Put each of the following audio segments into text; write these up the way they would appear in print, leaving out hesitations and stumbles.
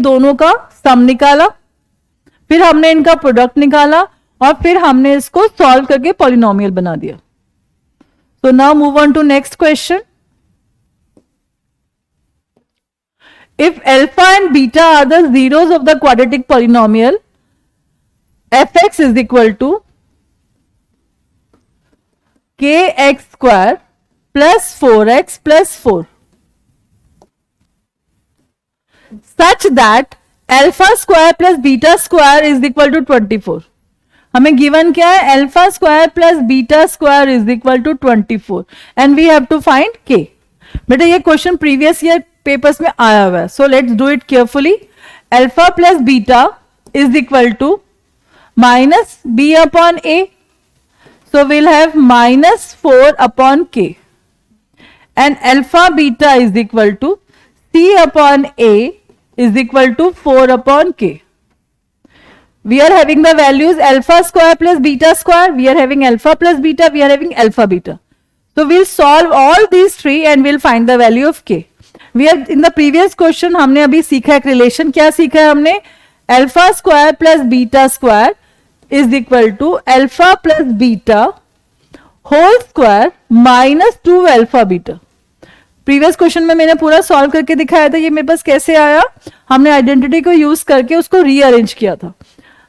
दोनों का सम निकाला, फिर हमने इनका प्रोडक्ट निकाला और फिर हमने इसको सॉल्व करके पॉलिनोमियल बना दिया. So now move on to next question. If alpha and beta are the zeros of the quadratic polynomial, fx is equal to kx square plus 4x plus 4 such that alpha square plus beta square is equal to 24. हमें given क्या है? Alpha square plus beta square is equal to 24 and we have to find k. बेटा ये question previous year papers में आया हुआ है, so let's do it carefully. Alpha plus beta is equal to minus B upon A, so will have minus 4 upon K and alpha beta is equal to C upon A is equal to 4 upon K. We are having the values alpha square plus beta square. We are having alpha plus beta. We are having alpha beta. So we'll solve all these three and we'll find the value of k. We are in the previous question हमने अभी सीखा एक relation. क्या सीखा है हमने? Alpha square plus beta square is equal to alpha plus beta whole square minus 2 alpha beta. Previous question में मैंने पूरा सॉल्व करके दिखाया था. ये मेरे पास कैसे आया? हमने आइडेंटिटी को यूज करके उसको रीअरेंज किया था.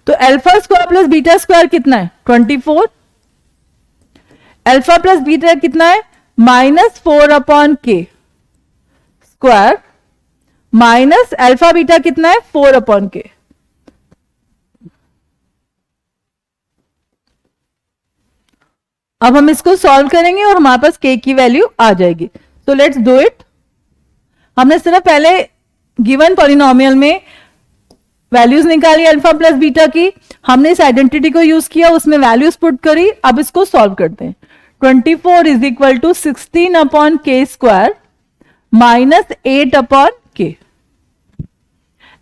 तो alpha square plus beta square कितना है? 24. अल्फा प्लस बीटा कितना है? माइनस 4 अपॉन के स्क्वायर माइनस अल्फा बीटा कितना है? 4 अपॉन के. अब हम इसको सॉल्व करेंगे और हमारे पास के की वैल्यू आ जाएगी. तो लेट्स डू इट. हमने सिर्फ पहले गिवन पॉलिनोमियल में वैल्यूज निकाली अल्फा प्लस बीटा की, हमने इस आइडेंटिटी को यूज किया, उसमें वैल्यूज पुट करी. अब इसको सॉल्व करते हैं. 24 इज इक्वल टू 16 अपॉन के स्क्वायर माइनस 8 अपॉन के.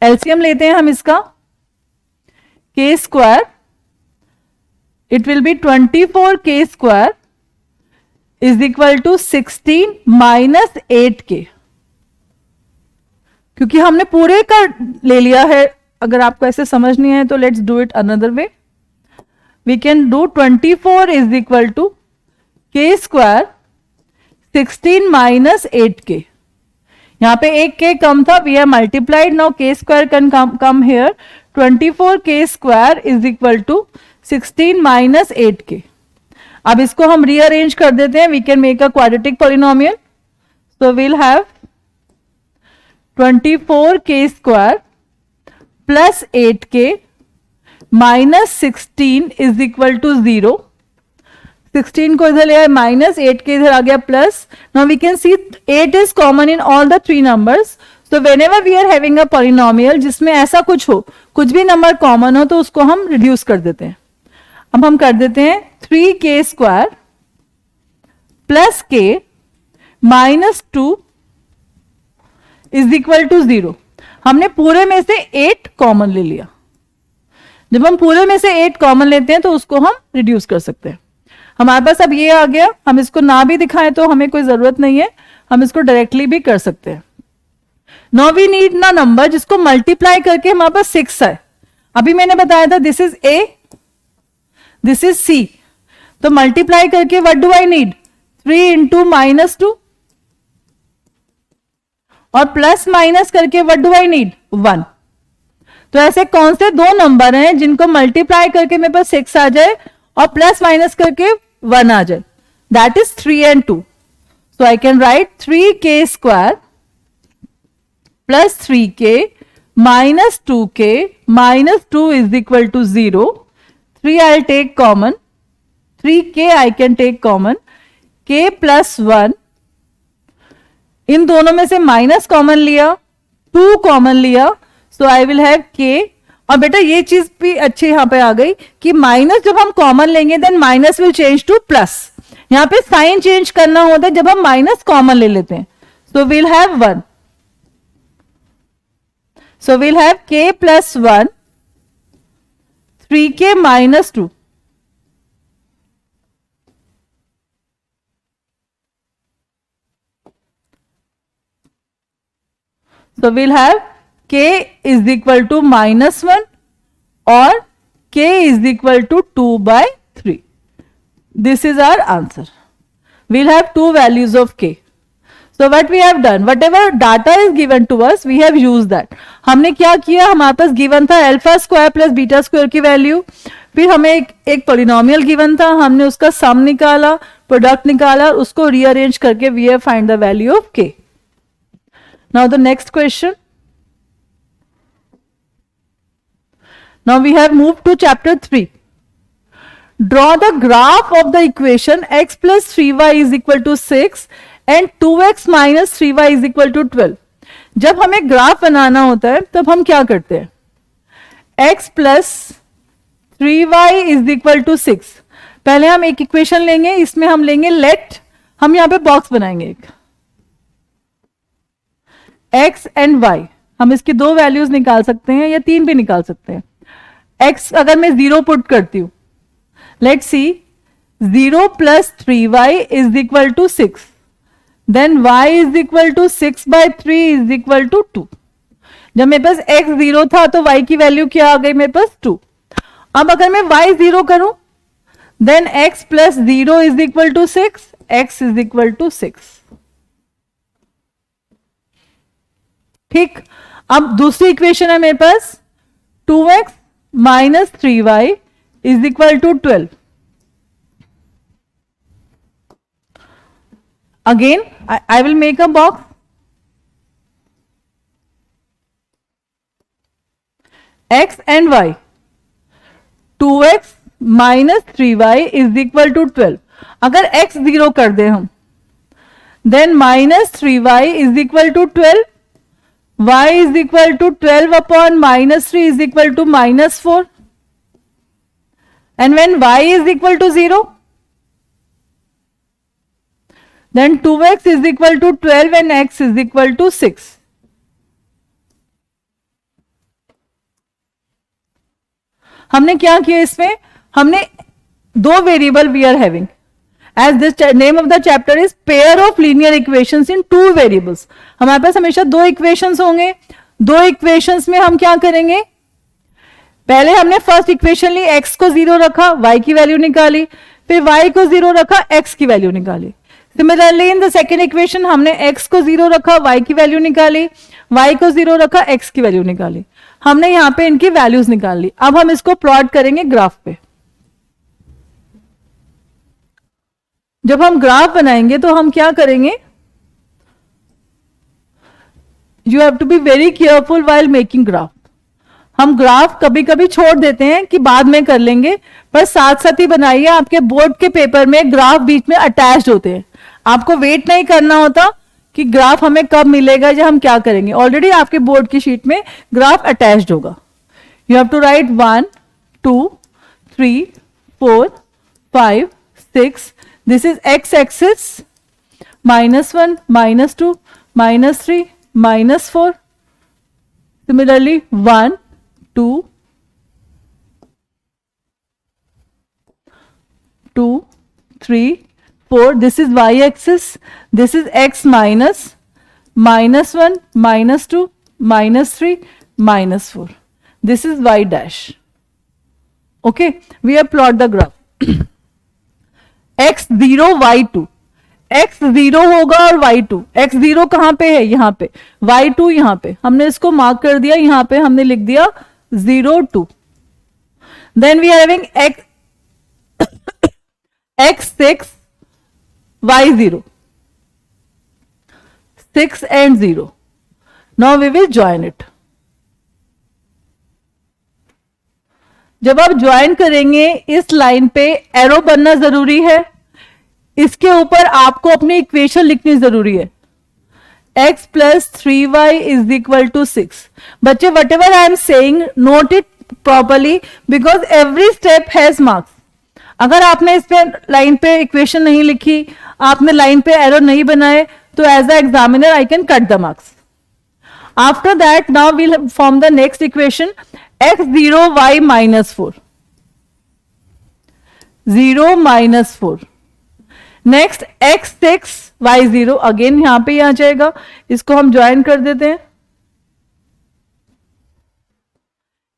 एलसीएम लेते हैं हम इसका. के square it will be 24 k square is equal to 16 minus 8 k. क्योंकि हमने पूरे का ले लिया है, अगर आपको ऐसे समझ नहीं है तो let's do it another way. We can do 24 is equal to k square 16 minus 8 k. यहां पे एक के कम था, we have multiplied, now k square can come here. 24 k square is equal to 16 minus 8 k. अब इसको हम rearrange कर देते हैं. We can make a quadratic polynomial. So we'll have 24 k square plus 8 के माइनस 16 इज इक्वल टू 0. 16 को इधर ले आए माइनस, 8 के इधर आ गया plus. Now we can see 8 is common in all the three numbers. So whenever we are having a polynomial जिसमें ऐसा कुछ हो, कुछ भी नंबर कॉमन हो, तो उसको हम रिड्यूस कर देते हैं. अब हम कर देते हैं 3 के स्क्वायर प्लस के माइनस 2 इज इक्वल टू 0. हमने पूरे में से 8 कॉमन ले लिया. जब हम पूरे में से 8 कॉमन लेते हैं तो उसको हम रिड्यूस कर सकते हैं. हमारे पास अब ये आ गया. हम इसको ना भी दिखाएं तो हमें कोई जरूरत नहीं है, हम इसको डायरेक्टली भी कर सकते हैं. नाउ वी नीड ना नंबर जिसको मल्टीप्लाई करके हमारे पास 6 है. अभी मैंने बताया था this is A, this is C. तो मल्टीप्लाई करके what do I need? 3 into minus 2 और प्लस माइनस करके व्हाट डू आई नीड? 1. तो ऐसे कौन से दो नंबर हैं जिनको मल्टीप्लाई करके मेरे पास 6 आ जाए और प्लस माइनस करके 1 आ जाए? That is 3 and 2. So I can write 3 k square plus 3 k minus 2 k minus 2 is equal to 0. 3 I take common, 3 k I can take common, k plus 1, इन दोनों में से माइनस कॉमन लिया, 2 common लिया, सो आई will have के. और बेटा ये चीज भी अच्छी यहां पे आ गई कि माइनस जब हम कॉमन लेंगे then minus will change to plus. यहां पे साइन चेंज करना होता है जब हम माइनस कॉमन ले लेते हैं. So we'll have 1. So we'll have k plus 1, 3k minus 2. So we'll have k is equal to -1 or k is equal to 2/3. This is our answer. We'll have two values of k. So what we have done, whatever data is given to us, we have used that. हमने क्या किया, हमारे पास given था alpha square plus beta square की value, फिर हमें एक polynomial given था, हमने उसका सम निकाला, प्रोडक्ट निकाला, उसको रीअरेंज करके we have find the value of K. Now the next question. Now we have moved to chapter 3. Draw the graph of the equation x plus 3y is equal to 6 and 2x minus 3y is equal to 12. जब हमें graph बनाना होता है तब हम क्या करते हैं, x plus 3y is equal to 6. पहले हम एक इक्वेशन लेंगे, इसमें हम लेंगे लेट, हम यहां पे बॉक्स बनाएंगे एक x एंड y. हम इसकी दो वैल्यूज निकाल सकते हैं या तीन भी निकाल सकते हैं. x अगर मैं 0 पुट करती हूं, let's see 0 plus 3y is equal to 6, then y is equal to 6/3 is equal to 2. जब मेरे पास x 0 था तो y की वैल्यू क्या आ गई मेरे पास 2. अब अगर मैं y 0 करूं, then x plus 0 is equal to 6, x is equal to 6. ठीक. अब दूसरी इक्वेशन है मेरे पास 2x minus 3y is equal to 12. Again, I will make a box. X and y. 2x minus 3y is equal to 12. अगर x 0 कर दे हम, then minus 3y is equal to 12. y is equal to 12 upon minus 3 is equal to minus 4. And when y is equal to 0, then 2x is equal to 12 and x is equal to 6. हमने क्या किया इसमें, हमने दो variable we are having. As this name of the chapter is pair of linear equations in two variables. हमारे पास हमेशा दो equations होंगे. दो इक्वेशंस में हम क्या करेंगे, पहले हमने फर्स्ट इक्वेशन ली, x को 0 रखा, y की वैल्यू निकाली, फिर y को 0 रखा, x की वैल्यू निकाली. Similarly in the second equation हमने x को 0 रखा, y की वैल्यू निकाली, y को 0 रखा, x की वैल्यू निकाली. हमने यहां पे इनकी वैल्यूज निकाल ली. अब हम इसको प्लॉट करेंगे ग्राफ पे. जब हम ग्राफ बनाएंगे तो हम क्या करेंगे, you have to be very careful while making graph. हम ग्राफ कभी कभी छोड़ देते हैं कि बाद में कर लेंगे, पर साथ साथ ही बनाइए. आपके बोर्ड के पेपर में ग्राफ बीच में अटैच्ड होते हैं, आपको वेट नहीं करना होता कि ग्राफ हमें कब मिलेगा या हम क्या करेंगे. ऑलरेडी आपके बोर्ड की शीट में ग्राफ अटैच्ड होगा. You have to write 1 2 3 4 5 6. This is x axis, -1, -2, -3, -4. Similarly, 1, 2, 2, 3, 4. This is y axis. This is x minus, -1, -2, -3, -4. This is y dash. Okay, we have plot the graph. x0 y2, x0 होगा और y2. x0 कहां पे है, यहां पे, y2 यहां पे. हमने इसको मार्क कर दिया, यहां पे हमने लिख दिया 0 2. Then we are having x6 y0, 6 and 0. Now we will join it. जब आप ज्वाइन करेंगे इस लाइन पे एरो बनना जरूरी है, इसके ऊपर आपको अपनी इक्वेशन लिखनी जरूरी है. x plus 3y is equal to 6. बच्चे whatever I am saying note it properly because every step has marks. अगर आपने इस पे लाइन पे इक्वेशन नहीं लिखी, आपने लाइन पे एरो नहीं बनाए, तो as a examiner I can cut the marks. After that now we'll form the next equation x0 y minus 4, 0 minus 4. Next x6 y0, again यहां पे आ जाएगा, इसको हम ज्वाइन कर देते हैं.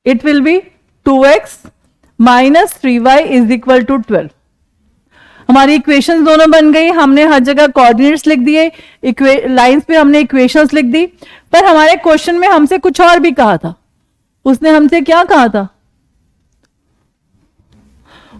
It will be 2x minus 3y is equal to 12। हमारी equations दोनों बन गई, हमने हर जगह कोऑर्डिनेट्स लिख दिए, लाइंस पे हमने इक्वेशंस लिख दी। पर हमारे क्वेश्चन में हमसे कुछ और भी कहा था। उसने हमसे क्या कहा था?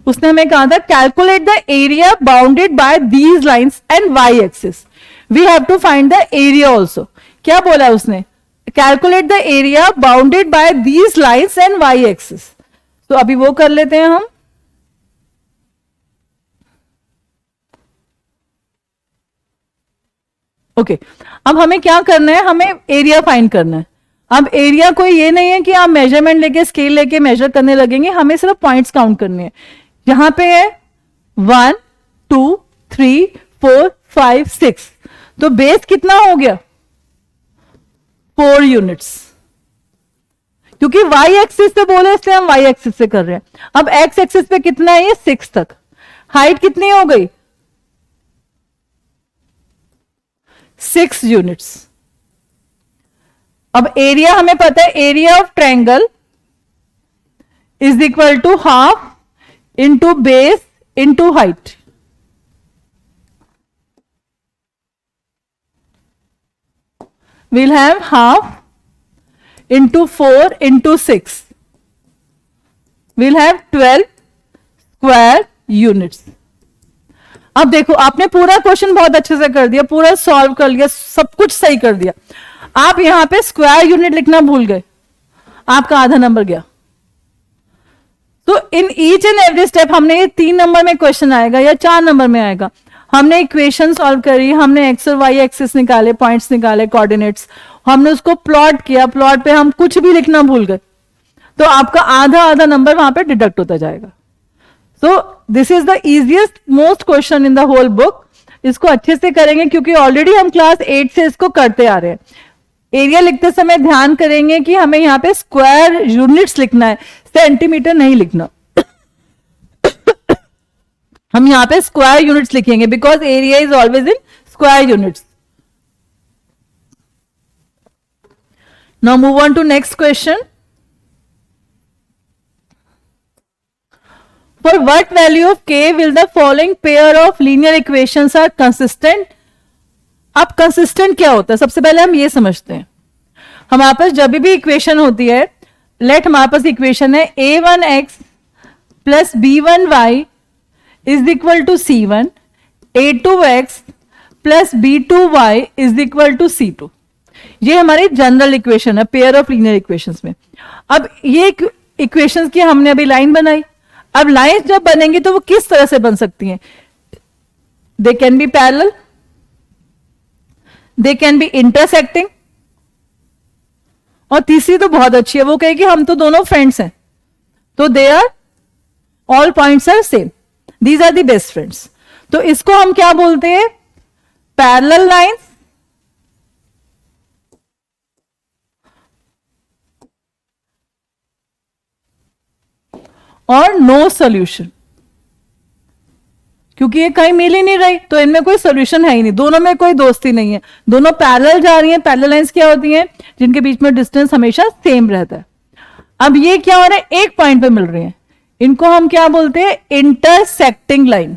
उसने हमें कहा था calculate the area bounded by these lines and y axis, we have to find the area also. क्या बोला उसने? Calculate the area bounded by these lines and y axis. तो अभी वो कर लेते हैं हम। ओके अब हमें क्या करना है? हमें एरिया फाइंड करना है। अब एरिया कोई ये नहीं है कि आप मेजरमेंट लेके स्केल लेके मेजर करने लगेंगे, हमें सिर्फ पॉइंट्स काउंट करने हैं। यहां पे है 1 2 3 4 5 6, तो बेस कितना हो गया? 4 यूनिट्स। क्योंकि वाई एक्सिस से बोले इसलिए हम वाई एक्सिस से कर रहे हैं। अब एक्स एक्सिस पे कितना है? ये 6 तक। हाइट कितनी हो गई? 6 यूनिट्स। अब एरिया हमें पता है, area of triangle is equal to half into base into height. we'll have half into 4 into 6, we'll have 12 square units. अब देखो आपने पूरा क्वेश्चन बहुत अच्छे से कर दिया, पूरा सॉल्व कर लिया, सब कुछ सही कर दिया। आप यहां पे स्क्वायर यूनिट लिखना भूल गए, आपका आधा नंबर गया। तो in each and every step हमने ये 3 नंबर में क्वेश्चन आएगा या 4 नंबर में आएगा। हमने इक्वेशन सॉल्व करी, हमने एक्स और वाई एक्सिस निकाले, पॉइंट्स निकाले, कोऑर्डिनेट्स, हमने उसको प्लॉट किया, प्लॉट पे हम कुछ भी लिखना भूल गए, तो आपका आधा आधा नंबर वहां पे डिडक्ट होता जाएगा। So this is the easiest most question in the whole book. इसको अच्छे से करेंगे क्योंकि ऑलरेडी हम क्लास 8 से इसको करते आ रहे हैं। एरिया लिखते समय ध्यान करेंगे कि हमें यहाँ पे स्क्वायर यूनिट्स लिखना है, सेंटीमीटर नहीं लिखना। हम यहाँ पे स्क्वायर यूनिट्स लिखेंगे because area is always in square units. Now move on to next question. For what value of k will the following pair of linear equations are consistent? अब consistent क्या होता है? सबसे पहले हम ये समझते हैं। हमारे पास जब भी इक्वेशन होती है, लेट हमारे पास इक्वेशन है a1x plus b1y is equal to c1, a2x plus b2y is equal to c2। ये हमारी जनरल इक्वेशन है पेयर ऑफ लीनियर इक्वेशंस में। अब ये इक्वेशंस की हमने अभी लाइन बनाई। अब लाइंस जब बनेंगी तो वो किस तरह से बन सकती हैं? They can be parallel, they can be intersecting, और तीसरी तो बहुत अच्छी है, वो कहे कि हम तो दोनों फ्रेंड्स हैं, तो they are all points are same, these are the best friends. तो इसको हम क्या बोलते हैं? पैरेलल लाइंस और नो सॉल्यूशन। क्योंकि ये कहीं मिल ही नहीं रही तो इनमें कोई सॉल्यूशन है ही नहीं, दोनों में कोई दोस्ती नहीं है, दोनों पैरेलल जा रही हैं। पैरेलल लाइंस क्या होती हैं? जिनके बीच में डिस्टेंस हमेशा सेम रहता है। अब ये क्या हो रहा है? एक पॉइंट पे मिल रही हैं, इनको हम क्या बोलते हैं? Intersecting line.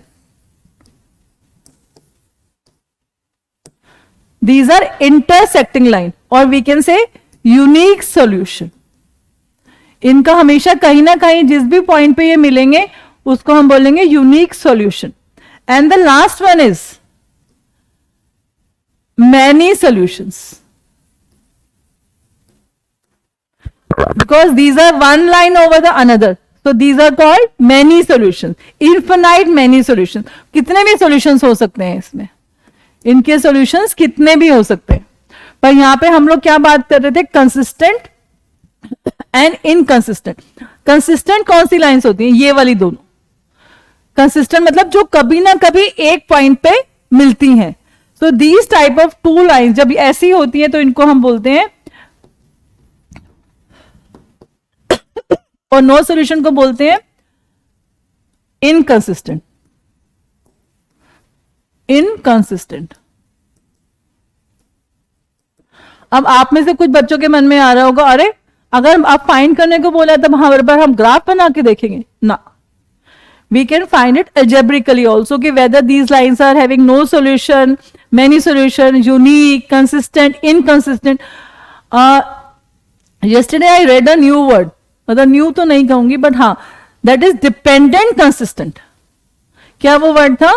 These are intersecting line और we can say unique solution. इनका हमेशा कहीं ना कहीं जिस भी पॉइंट पे ये मिलेंगे उसको हम बोलेंगे unique solution. And the last one is many solutions, because these are one line over the another, so these are called many solutions, infinite many solutions। कितने भी solutions हो सकते हैं इसमें, इनके solutions कितने भी हो सकते हैं। पर यहां पे हम लोग क्या बात कर रहे थे? Consistent and inconsistent. कंसिस्टेंट कौन सी लाइंस होती हैं? ये वाली दोनों। कंसिस्टेंट मतलब जो कभी ना कभी एक पॉइंट पे मिलती हैं। So these type of two lines जब ऐसी होती हैं तो इनको हम बोलते हैं, और नो सॉल्यूशन को बोलते हैं इनकंसिस्टेंट। इनकंसिस्टेंट। अब आप में से कुछ बच्चों के मन में आ रहा होगा, अरे अगर आप फाइंड करने को बोला तब हर बार हम ग्राफ बना के देखेंगे ना. We can find it algebraically also कि whether these lines are having no solution, many solution, unique, consistent, inconsistent. Yesterday I read a new word, मतलब new तो नहीं कहूंगी but हाँ, that is dependent consistent. क्या वो वर्ड था?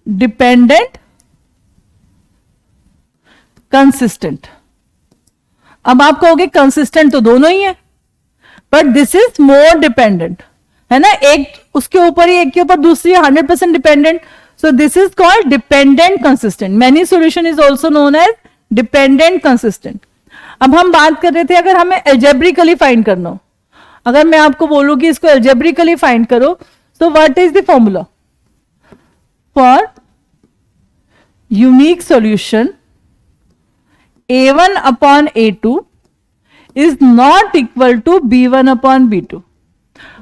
Dependent consistent. अब आप कहोगे consistent तो दोनों ही है, but this is more dependent. है ना, एक उसके ऊपर ही, एक के ऊपर दूसरी 100% dependent. So this is called dependent consistent. Many solution is also known age dependent consistent. अब हम बात कर रहे थे अगर हमें एल्जेब्रिकली फाइंड करना हो, अगर मैं आपको बोलूं कि इसको एल्जेब्रिकली फाइंड करो, तो what is the formula for unique solution a1 upon a2 is not equal to b1 upon b2.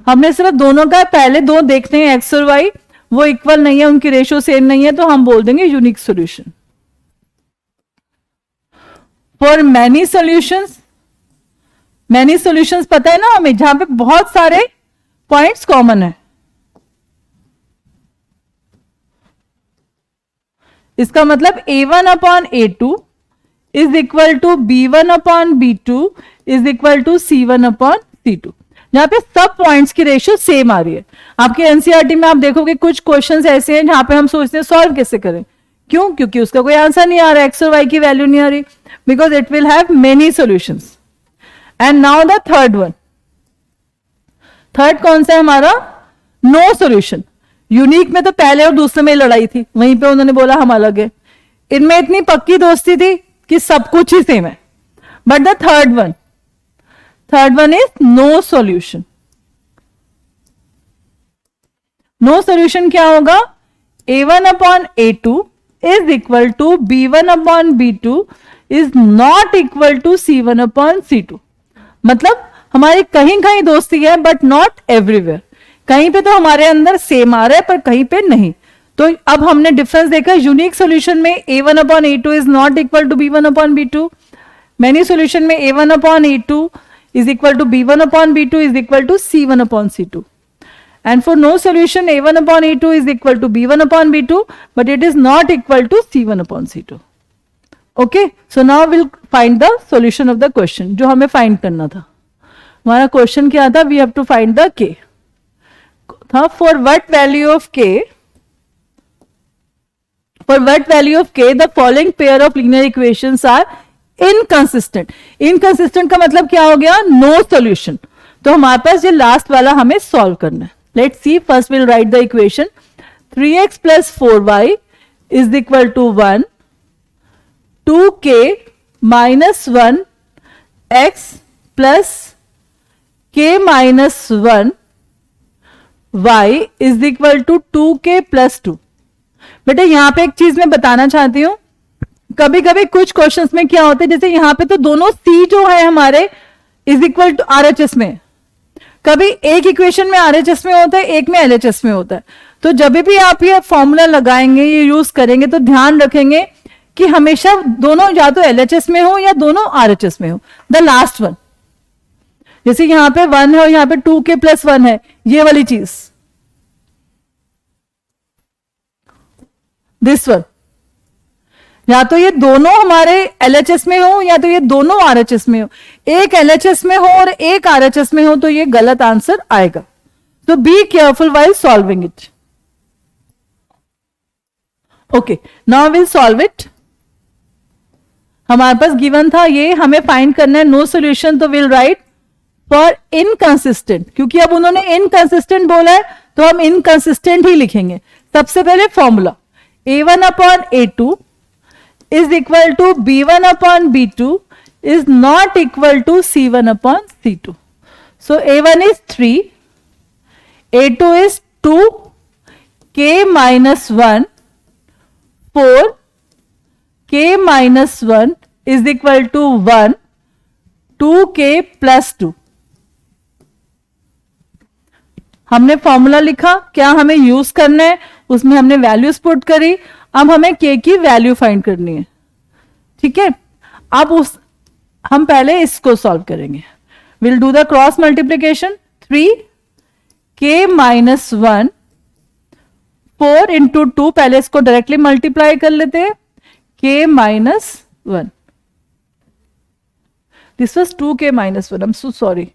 हमने सिर्फ दोनों का पहले दो देखते हैं एक्स और वाई, वो इक्वल नहीं है, उनकी रेशियो सेम नहीं है, तो हम बोल देंगे unique solution. For many solutions, many solutions पता है ना हमें, जहां पे बहुत सारे पॉइंट्स कॉमन है. इसका मतलब a1 upon a2 is equal to b1 upon b2 is equal to c1 upon c2. जहां पे सब पॉइंट्स की रेशियो सेम आ रही है. आपके एनसीईआरटी में आप देखोगे कुछ क्वेश्चंस ऐसे हैं जहां पे हम सोचते हैं सॉल्व कैसे करें. क्यों? क्योंकि उसका कोई आंसर नहीं आ रहा, एक्स और वाई की वैल्यू नहीं आ रही, because it will have many solutions. And now the third one. Third कौन सा है हमारा? No solution. यूनिक में तो पहले और दूसरे में लड़ाई थी, वहीं पे उन्होंने बोला हम अलग है. इनमें इतनी पक्की दोस्ती थी कि सब कुछ ही सेम है. But the third one is no solution. No solution क्या होगा? a1 upon a2 is equal to b1 upon b2 is not equal to c1 upon c2. मतलब हमारी कहीं कहीं दोस्ती है बट नॉट एवरीवेयर. कहीं पे तो हमारे अंदर सेम आ रहा है पर कहीं पे नहीं. तो अब हमने डिफरेंस देखा. यूनिक सॉल्यूशन में a1 upon a2 is not equal to b1 upon b2. Many solution में a1 upon a2 is equal to b1 upon b2 is equal to c1 upon c2. And for no solution, a1 upon a2 is equal to b1 upon b2, but it is not equal to c1 upon c2. Okay, so now we'll find the solution of the question. जो हमें find करना था, हमारा question क्या था? We have to find the k. था for what value of k? For what value of k, the following pair of linear equations are inconsistent. Inconsistent का मतलब क्या हो गया? No solution. तो हमारे पास ये लास्ट वाला हमें सॉल्व करना है. Let's see. First will write the equation. 3x plus 4y is equal to 1, 2k minus 1 x plus k minus 1 y is equal to 2k plus 2. बेटा यहां पे एक चीज मैं बताना चाहती हूं. कभी कभी कुछ क्वेश्चंस में क्या होता है, जैसे यहां पे तो दोनों c जो है हमारे इज इक्वल टू आरएचएस में. कभी एक इक्वेशन में आरएचएस में होता है, एक में एलएचएस में होता है. तो जब भी आप ये फॉर्मूला लगाएंगे, ये यूज करेंगे, तो ध्यान रखेंगे कि हमेशा दोनों या तो एलएचएस में हो या दोनों आरएचएस में हो. द लास्ट वन, जैसे यहां पे 1 है और यहां पे 2k प्लस 1 है, ये वाली चीज. दिस वन, या तो ये दोनों हमारे एलएचएस में हो या तो ये दोनों आरएचएस में हो. एक एलएचएस में हो और एक आरएचएस में हो तो ये गलत आंसर आएगा. तो be careful while solving it. Okay, now will solve it. हमारे पास गिवन था ये, हमें फाइंड करना है नो सॉल्यूशन. तो विल राइट फॉर इनकंसिस्टेंट, क्योंकि अब उन्होंने इनकंसिस्टेंट बोला है तो हम इनकंसिस्टेंट ही लिखेंगे. सबसे पहले formula a1 upon a2 is equal to b1 upon b2 is not equal to c1 upon c2. So a1 is 3, a2 is 2, k minus 1, 4, k minus 1 is equal to 1, 2k plus 2. हमने formula लिखा, क्या हमें use करना है, उसमें हमने values put करी. अब हमें k की वैल्यू फाइंड करनी है. ठीक है, अब हम पहले इसको सॉल्व करेंगे. Will do the cross multiplication. 3k minus 1 4 into 2, पहले इसको डायरेक्टली मल्टीप्लाई कर लेते हैं. k minus 1, this was 2k minus 1. I am so sorry,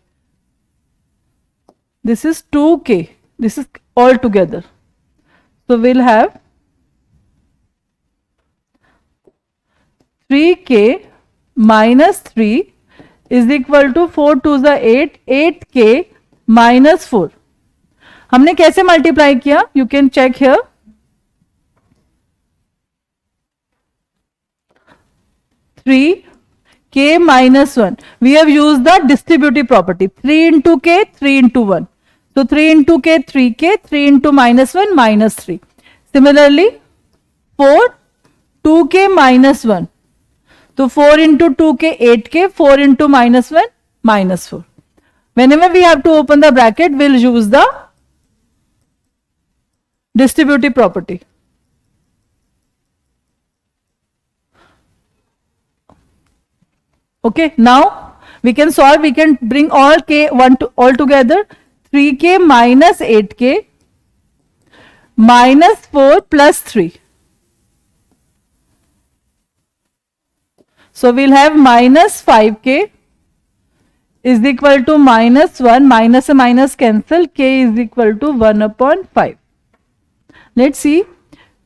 this is 2k, this is all together, so we'll have 3k minus 3 is equal to 4 to the 8, 8k minus 4. हमने कैसे multiply किया? You can check here. 3k minus 1, we have used the distributive property. 3 into k, 3 into 1. So 3 into k, 3k, 3 into minus 1, minus 3. Similarly, 4, 2k minus 1. So 4 into 2k, 8k, 4 into minus 1, minus 4. Whenever we have to open the bracket, we'll use the distributive property. Okay, now we can solve, we can bring all k all together. 3k minus 8k minus 4 plus 3. So we'll have minus 5k is equal to minus 1, minus a minus cancel, k is equal to 1 upon 5. Let's see,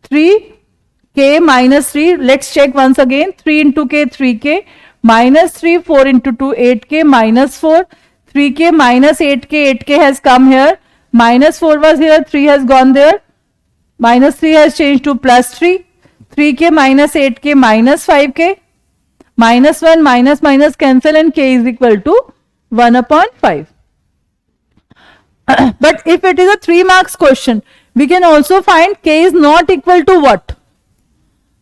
3k minus 3, let's check once again. 3 into k, 3k, minus 3, 4 into 2, 8k, minus 4, 3k minus 8k, 8k has come here, minus 4 was here, 3 has gone there, minus 3 has changed to plus 3, 3k minus 8k minus 5k, minus 1, minus minus cancel, and k is equal to 1 upon 5. But if it is a 3 marks question, we can also find k is not equal to what.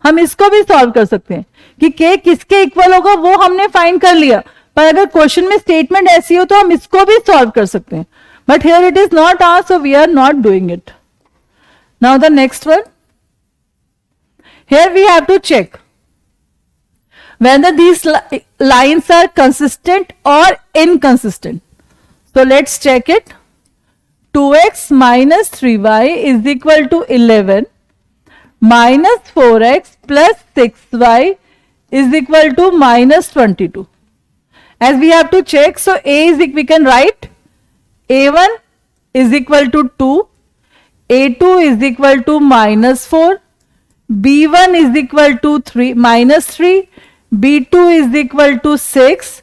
हम इसको भी solve कर सकते हैं कि k किसके equal होगा, वो हमने फाइंड कर लिया. पर अगर क्वेश्चन में स्टेटमेंट ऐसी हो तो हम इसको भी सॉल्व कर सकते हैं. But here it is not asked, so we are not doing it. Now the next one, here we have to check whether these lines are consistent or inconsistent. So let's check it. 2x minus 3y is equal to 11 minus 4x plus 6y is equal to minus 22. As we have to check, so a is, we can write a1 is equal to 2, a2 is equal to minus 4, b1 is equal to 3 minus 3, b2 is equal to 6,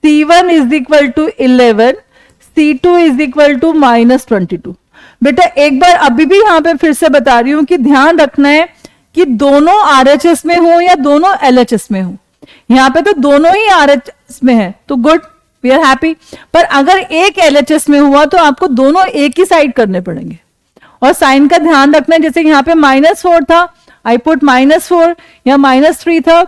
c1 is equal to 11, c2 is equal to minus 22. बेटा एक बार अभी भी यहाँ पे फिर से बता रही हूं कि ध्यान रखना है कि दोनों RHS में हो या दोनों LHS में हो. यहाँ पे तो दोनों ही RHS में है तो गुड, वी आर हैप्पी. पर अगर एक LHS में हुआ तो आपको दोनों एक ही साइड करने पड़ेंगे. और साइन का ध्यान रखना है, जैसे यहाँ पे -4 था, आई पुट -4, या -3 था,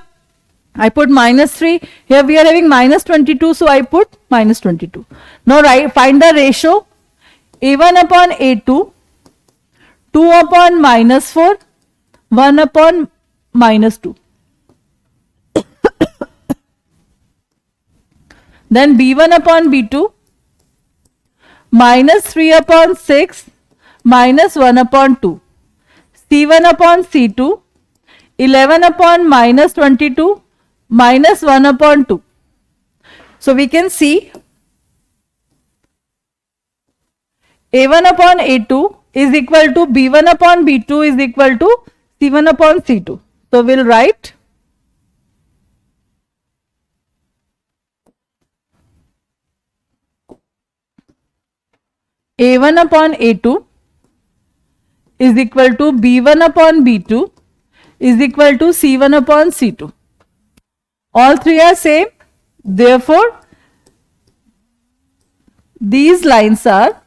I put -3. Here we are having -22, so I put -22. Now find the ratio. A1 upon A2, 2 upon -4, 1 upon -2. Then B1 upon B2, -3 upon 6, -1 upon 2. C1 upon C2, 11 upon -22, -1 upon 2. So we can see A1 upon A2 is equal to B1 upon B2 is equal to C1 upon C2. So we'll write A1 upon A2 is equal to B1 upon B2 is equal to C1 upon C2. All three are same, therefore these lines are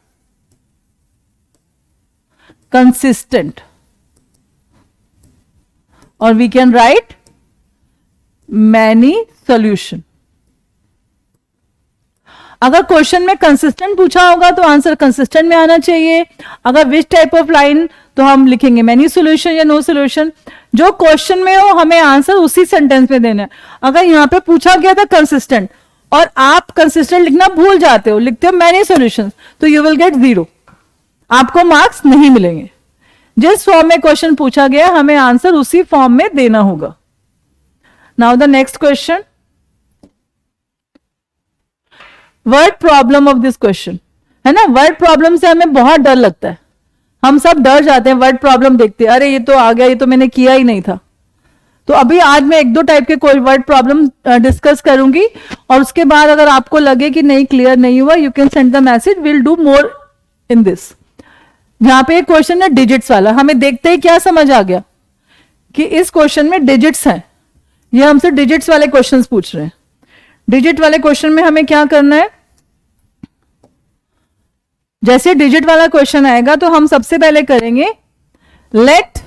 consistent, or we can write many solution. अगर question में consistent पूछा होगा तो answer consistent में आना चाहिए. अगर which type of line, तो हम लिखेंगे मैनी सॉल्यूशन या नो सॉल्यूशन। जो क्वेश्चन में हो हमें आंसर उसी सेंटेंस में देना है। अगर यहाँ पे पूछा गया था कंसिस्टेंट और आप कंसिस्टेंट लिखना भूल जाते हो, लिखते हो मैनी सॉल्यूशंस, तो यू विल गेट 0, आपको मार्क्स नहीं मिलेंगे। जिस फॉर्म में क्वेश्चन पूछा गया हमें आंसर उसी फॉर्म में देना होगा। Now the next question, word problem of this question, है ना। वर्ड प्रॉब्लम से हमें बहुत डर लगता है, हम सब डर जाते हैं वर्ड प्रॉब्लम देखते हैं, अरे ये तो आ गया, ये तो मैंने किया ही नहीं था। तो अभी आज मैं 1-2 टाइप के कोई वर्ड प्रॉब्लम डिस्कस करूंगी और उसके बाद अगर आपको लगे कि नहीं क्लियर नहीं हुआ, you can send the message, will do more in this. यहां पे एक क्वेश्चन है डिजिट्स वाला, हमें देखते ही क्या समझ आ गया कि इस क्वेश्चन में डिजिट्स हैं। ये हमसे डिजिट्स वाले क्वेश्चंस पूछ रहे हैं। डिजिट वाले क्वेश्चन में हमें क्या करना है, जैसे डिजिट वाला क्वेश्चन आएगा तो हम सबसे पहले करेंगे let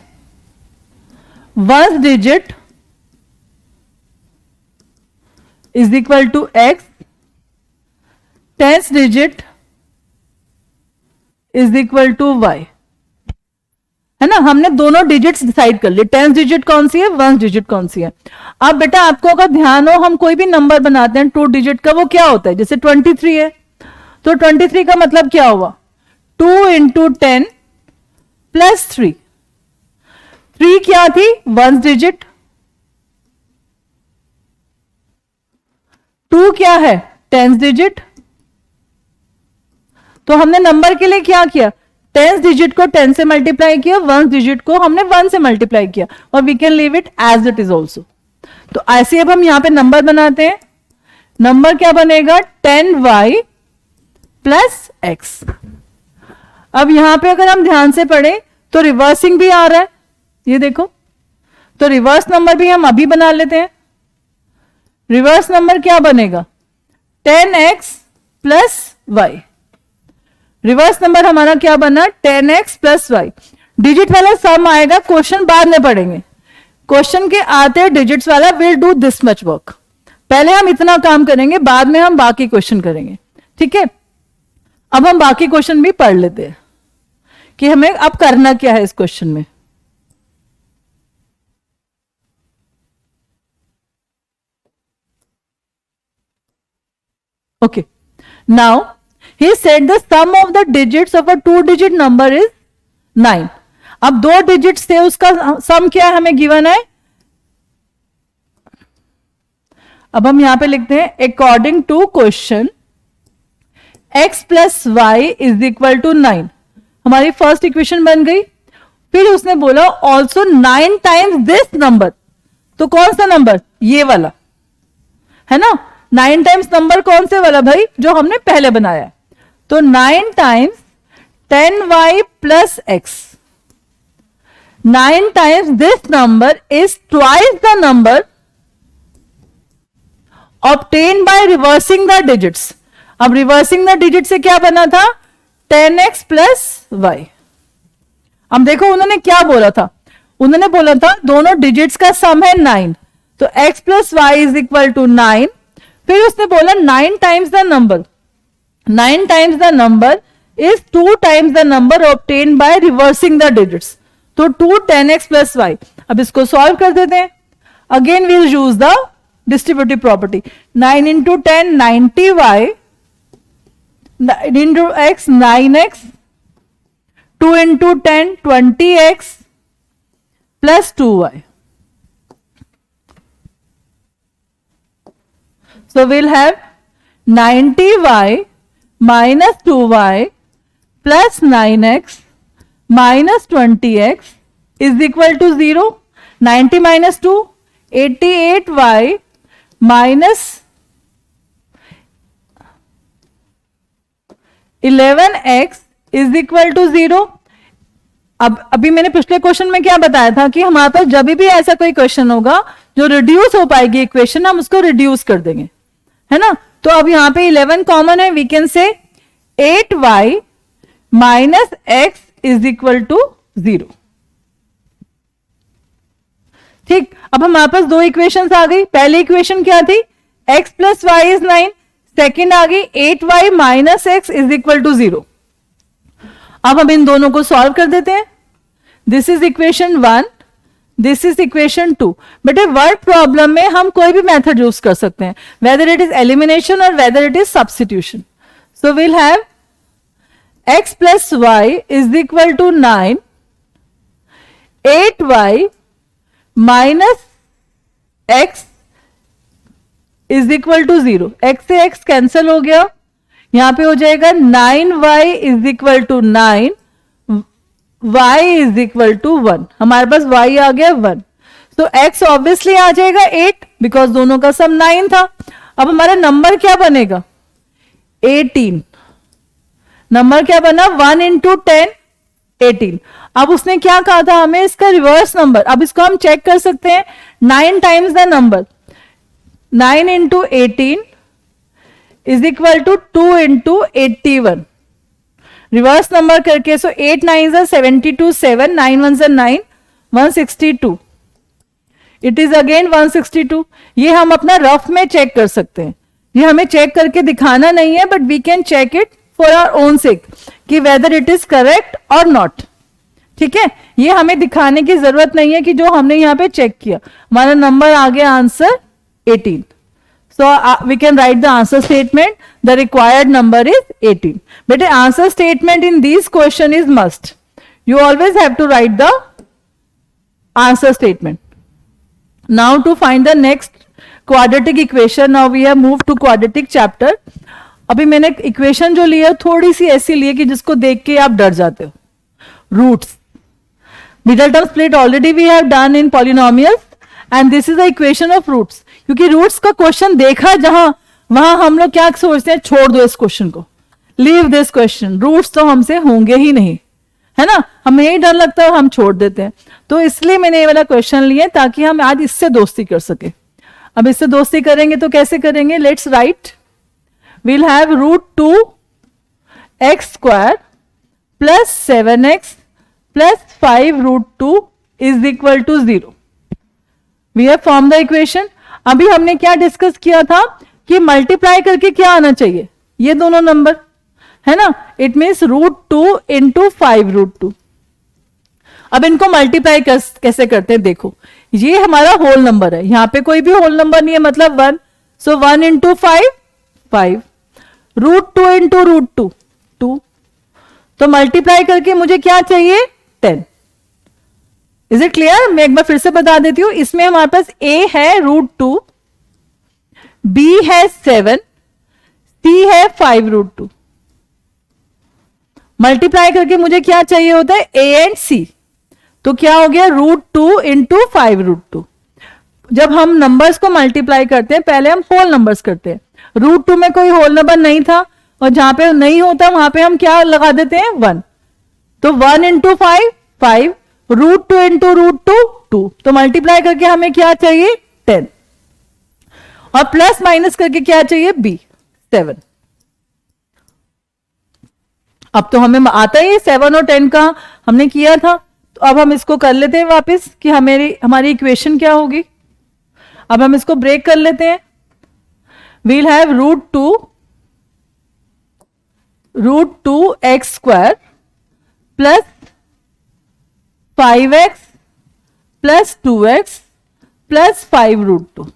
ones digit is equal to x, tens digit is equal to y, है ना। हमने दोनों डिजिट्स डिसाइड कर लिए, टेंस डिजिट कौन सी है, वंस डिजिट कौन सी है। अब बेटा आपको अगर ध्यान हो, हम कोई भी नंबर बनाते हैं 2 डिजिट का, वो क्या होता है, जैसे 23 है तो 23 का मतलब क्या हुआ, 2 इंटू 10 प्लस 3। 3 क्या थी, वंस डिजिट। 2 क्या है, टेंस डिजिट। तो हमने नंबर के लिए क्या किया, टेंस डिजिट को 10 से मल्टीप्लाई किया, वंस डिजिट को हमने 1 से मल्टीप्लाई किया, और we can leave it as it is also. तो ऐसे अब हम यहां पे नंबर बनाते हैं। नंबर क्या बनेगा, 10y प्लस एक्स। अब यहां पे अगर हम ध्यान से पढ़े तो रिवर्सिंग भी आ रहा है, ये देखो। तो रिवर्स नंबर भी हम अभी बना लेते हैं। रिवर्स नंबर क्या बनेगा, 10x plus Y. Reverse number हमारा क्या बना, 10x प्लस वाई। डिजिट वाला सम आएगा, क्वेश्चन बाद में पढ़ेंगे। क्वेश्चन के आते डिजिट्स वाला will do this much work. पहले हम इतना काम करेंगे, बाद में हम बाकी क्वेश्चन करेंगे, ठीक है। अब हम बाकी क्वेश्चन भी पढ़ लेते हैं कि हमें अब करना क्या है इस क्वेश्चन में। Okay, now he said the sum of the digits of a 2-digit number is 9। अब 2 डिजिट्स थे, उसका सम क्या है हमें गिवन है। अब हम यहां पे लिखते हैं according to question x plus Y is equal to 9। हमारी फर्स्ट इक्वेशन बन गई। फिर उसने बोला ऑल्सो 9 टाइम्स दिस नंबर। तो कौन सा नंबर, ये वाला, है ना। 9 टाइम्स नंबर कौन से वाला भाई, जो हमने पहले बनाया। तो 9 times 10y plus x. 9 times this number is twice the number obtain by reversing the digits. अब रिवर्सिंग द डिजिट से क्या बना था, 10x प्लस वाई। अब देखो उन्होंने क्या बोला था, उन्होंने बोला था दोनों डिजिट्स का सम है 9, तो x plus Y is equal to 9। फिर उसने बोला 9 times the number, 9 times the number is 2 times the number obtain by reversing the digits. तो 2 10x प्लस वाई। अब इसको सॉल्व कर देते हैं। Again we'll use the distributive property. 9 into 10 90y, 9 into x 9x, 2 into 10 20x plus 2y। So we'll have 90y minus 2y plus 9x minus 20x is equal to 0. 90 minus 2, 88y minus 11x is equal to 0. अब अभी मैंने पिछले question में क्या बताया था कि हमारे पास जब भी ऐसा कोई क्वेश्चन होगा जो रिड्यूस हो पाएगी इक्वेशन, हम उसको रिड्यूस कर देंगे, है ना। तो अब यहां पे 11 कॉमन है, we can say 8y minus x is equal to 0। ठीक, अब हमारे पास 2 इक्वेशंस आ गई। पहली इक्वेशन क्या थी, x plus Y is 9। Second आ गई 8y minus x is equal to 0। अब हम इन दोनों को सॉल्व कर देते हैं। This is equation 1, this is equation 2. बेटे वर्ड प्रॉब्लम में हम कोई भी मेथड यूज कर सकते हैं, वेदर इट इज एलिमिनेशन और weather it is substitution. So will have x plus y is equal to 9, 8y minus x is equal to 0. x से x कैंसिल हो गया, यहां पे हो जाएगा 9y is equal to 9, y is equal to 1. हमारे पास y आ गया 1. तो x ऑब्वियसली आ जाएगा 8 बिकॉज दोनों का सम 9 था. अब हमारा नंबर क्या बनेगा? 18. नंबर क्या बना? 1 इंटू 10 18. अब उसने क्या कहा था हमें? इसका रिवर्स नंबर. अब इसको हम चेक कर सकते हैं. 9 times the number 9 into 18 is equal to 2 into 81. Reverse number करके सो 8 9 72, 7 9 1 9 162. It is again 162. ये हम अपना रफ में चेक कर सकते हैं. ये हमें चेक करके दिखाना नहीं है, but we can check it for our own sake कि वेदर इट इज करेक्ट और नॉट. ठीक है, ये हमें दिखाने की जरूरत नहीं है कि जो हमने यहां पे चेक किया. हमारा नंबर आ गया answer 18. So we can write the answer statement. The required number is 18. But the answer statement in this question is must. You always have to write the answer statement. Now to find the next quadratic equation. Now we have moved to quadratic chapter. अभी मैंने equation जो लिया थोड़ी सी ऐसी ली है कि जिसको देख के आप डर जाते हो. Roots, middle term split already we have done in polynomials and this is the equation of roots. क्योंकि रूट्स का क्वेश्चन देखा जहां वहां हम लोग क्या सोचते हैं, छोड़ दो इस क्वेश्चन को, लीव दिस क्वेश्चन, रूट्स तो हमसे होंगे ही नहीं, है ना. हमें यही डर लगता है, हम छोड़ देते हैं. तो इसलिए मैंने ये वाला क्वेश्चन लिया ताकि हम आज इससे दोस्ती कर सके. अब इससे दोस्ती करेंगे तो कैसे करेंगे? Let's write. We'll have root 2 x square plus 7x plus 5 root 2 is equal to 0. We have formed the equation. अभी हमने क्या डिस्कस किया था कि मल्टीप्लाई करके क्या आना चाहिए? ये दोनों नंबर, है ना. It means root 2 into 5 root 2. अब इनको मल्टीप्लाई कैसे करते हैं? देखो, ये हमारा होल नंबर है, यहां पे कोई भी होल नंबर नहीं है, मतलब 1. So 1 into 5 5. Root 2 into root 2 2. तो मल्टीप्लाई करके मुझे क्या चाहिए? 10. Is it clear? मैं एक बार फिर से बता देती हूं. इसमें हमारे पास a है रूट 2, b है 7, c है 5 रूट 2. मल्टीप्लाई करके मुझे क्या चाहिए होता है? a and c. तो क्या हो गया? Root 2 into 5 root 2. जब हम नंबर्स को मल्टीप्लाई करते हैं पहले हम होल नंबर्स करते हैं. रूट 2 में कोई होल नंबर नहीं था और जहां पे नहीं होता वहां पे हम क्या लगा देते हैं? 1. तो 1 इंटू 5 5, रूट 2 इंटू रूट 2 2. तो मल्टीप्लाई करके हमें क्या चाहिए? 10. और प्लस माइनस करके क्या चाहिए? b 7. अब तो हमें आता ही 7 और 10 का हमने किया था. तो अब हम इसको कर लेते हैं वापस कि हमारी इक्वेशन क्या होगी. अब हम इसको ब्रेक कर लेते हैं. We'll have root 2 x square plus 5x plus 2x plus 5 root 2.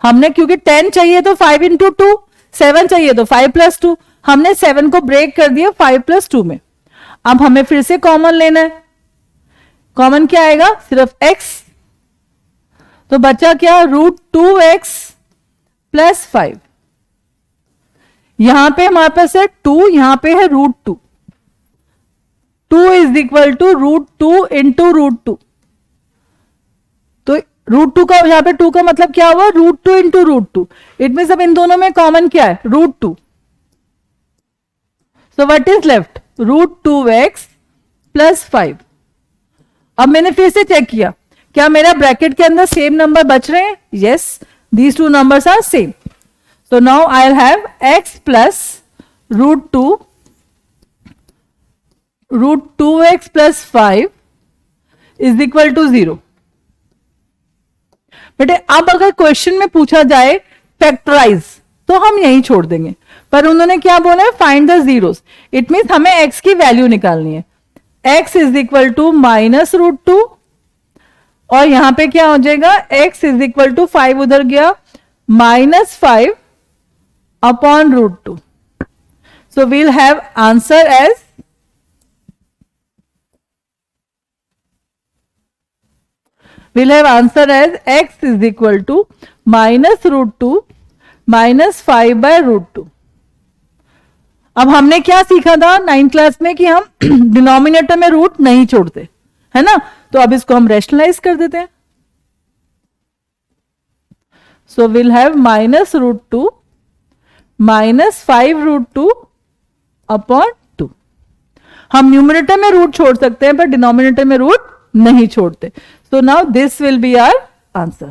हमने क्योंकि 10 चाहिए तो 5 इंटू 2, 7 चाहिए तो 5 प्लस 2. हमने 7 को ब्रेक कर दिया 5 प्लस 2 में. अब हमें फिर से कॉमन लेना है. कॉमन क्या आएगा? सिर्फ x. तो बचा क्या? Root 2x plus 5. यहां पे हमारे पास है 2, यहां पे है root 2. 2 is equal to root 2 into root 2. तो रूट 2 का यहां पे 2 का मतलब क्या हुआ? Root 2 into root 2. It means अब इन दोनों में कॉमन क्या है? Root 2. So what is left? Root 2x plus 5. अब मैंने फिर से चेक किया, क्या मेरा ब्रैकेट के अंदर सेम नंबर बच रहे हैं? Yes, these two numbers are same. So now I will have x plus root 2x plus 5 is equal to 0. बेटे अब अगर क्वेश्चन में पूछा जाए फैक्टराइज तो हम यही छोड़ देंगे, पर उन्होंने क्या बोला है? Find the zeros. It means हमें x की वैल्यू निकालनी है. x इज इक्वल टू -√2 और यहां पे क्या हो जाएगा, x इज इक्वल टू 5 उधर गया, -5 upon √2. So we'll have answer as x is equal to -√2 -5/√2. अब हमने क्या सीखा था 9th क्लास में कि हम डिनोमिनेटर में रूट नहीं छोड़ते, है ना, तो अब इसको हम रेशनलाइज कर देते हैं. सो विल हैव -√2 -5√2 अपॉन 2. हम न्यूमरेटर में रूट छोड़ सकते हैं पर डिनोमिनेटर में रूट नहीं छोड़ते. So now this will be our answer.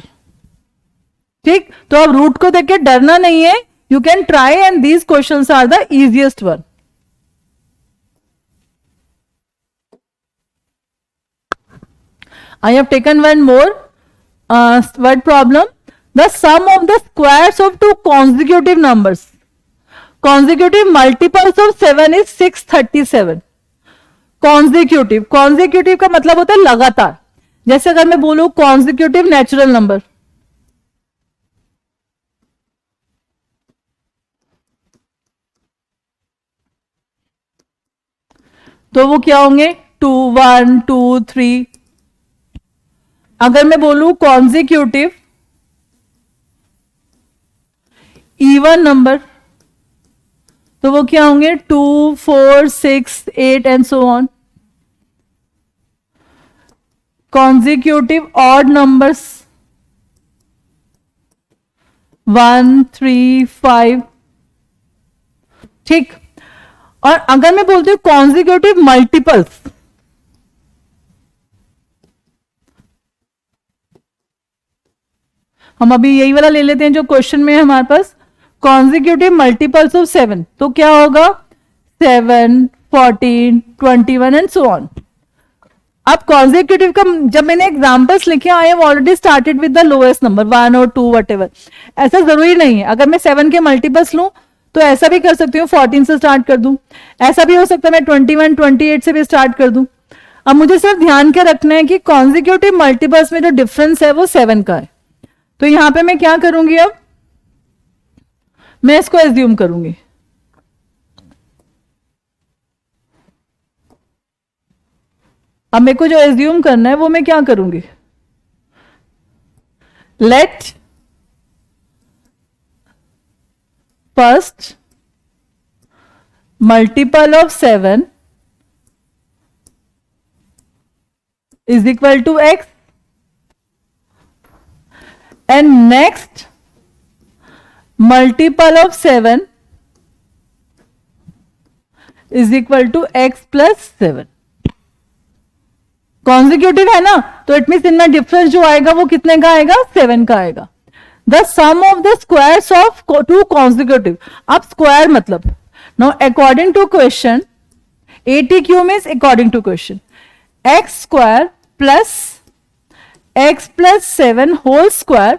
ठीक, तो अब रूट को देख के डरना नहीं है. You can try and these questions are the easiest one. I have taken one more word problem. The sum of the squares of two consecutive numbers. Consecutive multiples of 7 is 637. Consecutive. Consecutive का मतलब होता है लगातार. जैसे अगर मैं बोलूं consecutive natural number, तो वो क्या होंगे 2 1 2 3. अगर मैं बोलूं कॉन्जिक्यूटिव इवन नंबर, तो वो क्या होंगे 2 4 6 8 and so on. Consecutive odd numbers 1 3 5. ठीक, और अगर मैं बोलती हूं कॉन्जिक्यूटिव मल्टीपल्स, हम अभी यही वाला ले लेते हैं जो क्वेश्चन में है हमारे पास, कॉन्जिक्यूटिव मल्टीपल्स ऑफ 7, तो क्या होगा 7 14 21 एंड सो ऑन. अब कॉन्जिक्यूटिव का जब मैंने एग्जांपल्स लिखे, I have already started with the lowest number 1 और 2 वट. ऐसा जरूरी नहीं है. अगर मैं 7 के मल्टीपल्स लूं तो ऐसा भी कर सकती हूँ, 14 से स्टार्ट कर दूं. ऐसा भी हो सकता है मैं 21 28 से भी स्टार्ट कर दूं. अब मुझे सिर्फ ध्यान क्या रखना है कि कॉन्जिक्यूटिव मल्टीपल्स में जो डिफरेंस है वो 7 का है. तो यहां पे मैं क्या करूंगी, अब मैं इसको एज्यूम करूंगी. अब मेरे को जो एज्यूम करना है वो मैं क्या करूंगी, let first multiple of 7 is equal to x and next multiple of 7 is equal to x plus 7. Consecutive है ना, तो इट मीन्स इनमें डिफरेंस जो आएगा वो कितने का आएगा, 7 का आएगा. The sum of the squares of two consecutive. अब स्क्वायर मतलब, no according to question, ATQ means according to question, x square plus x plus 7 whole square,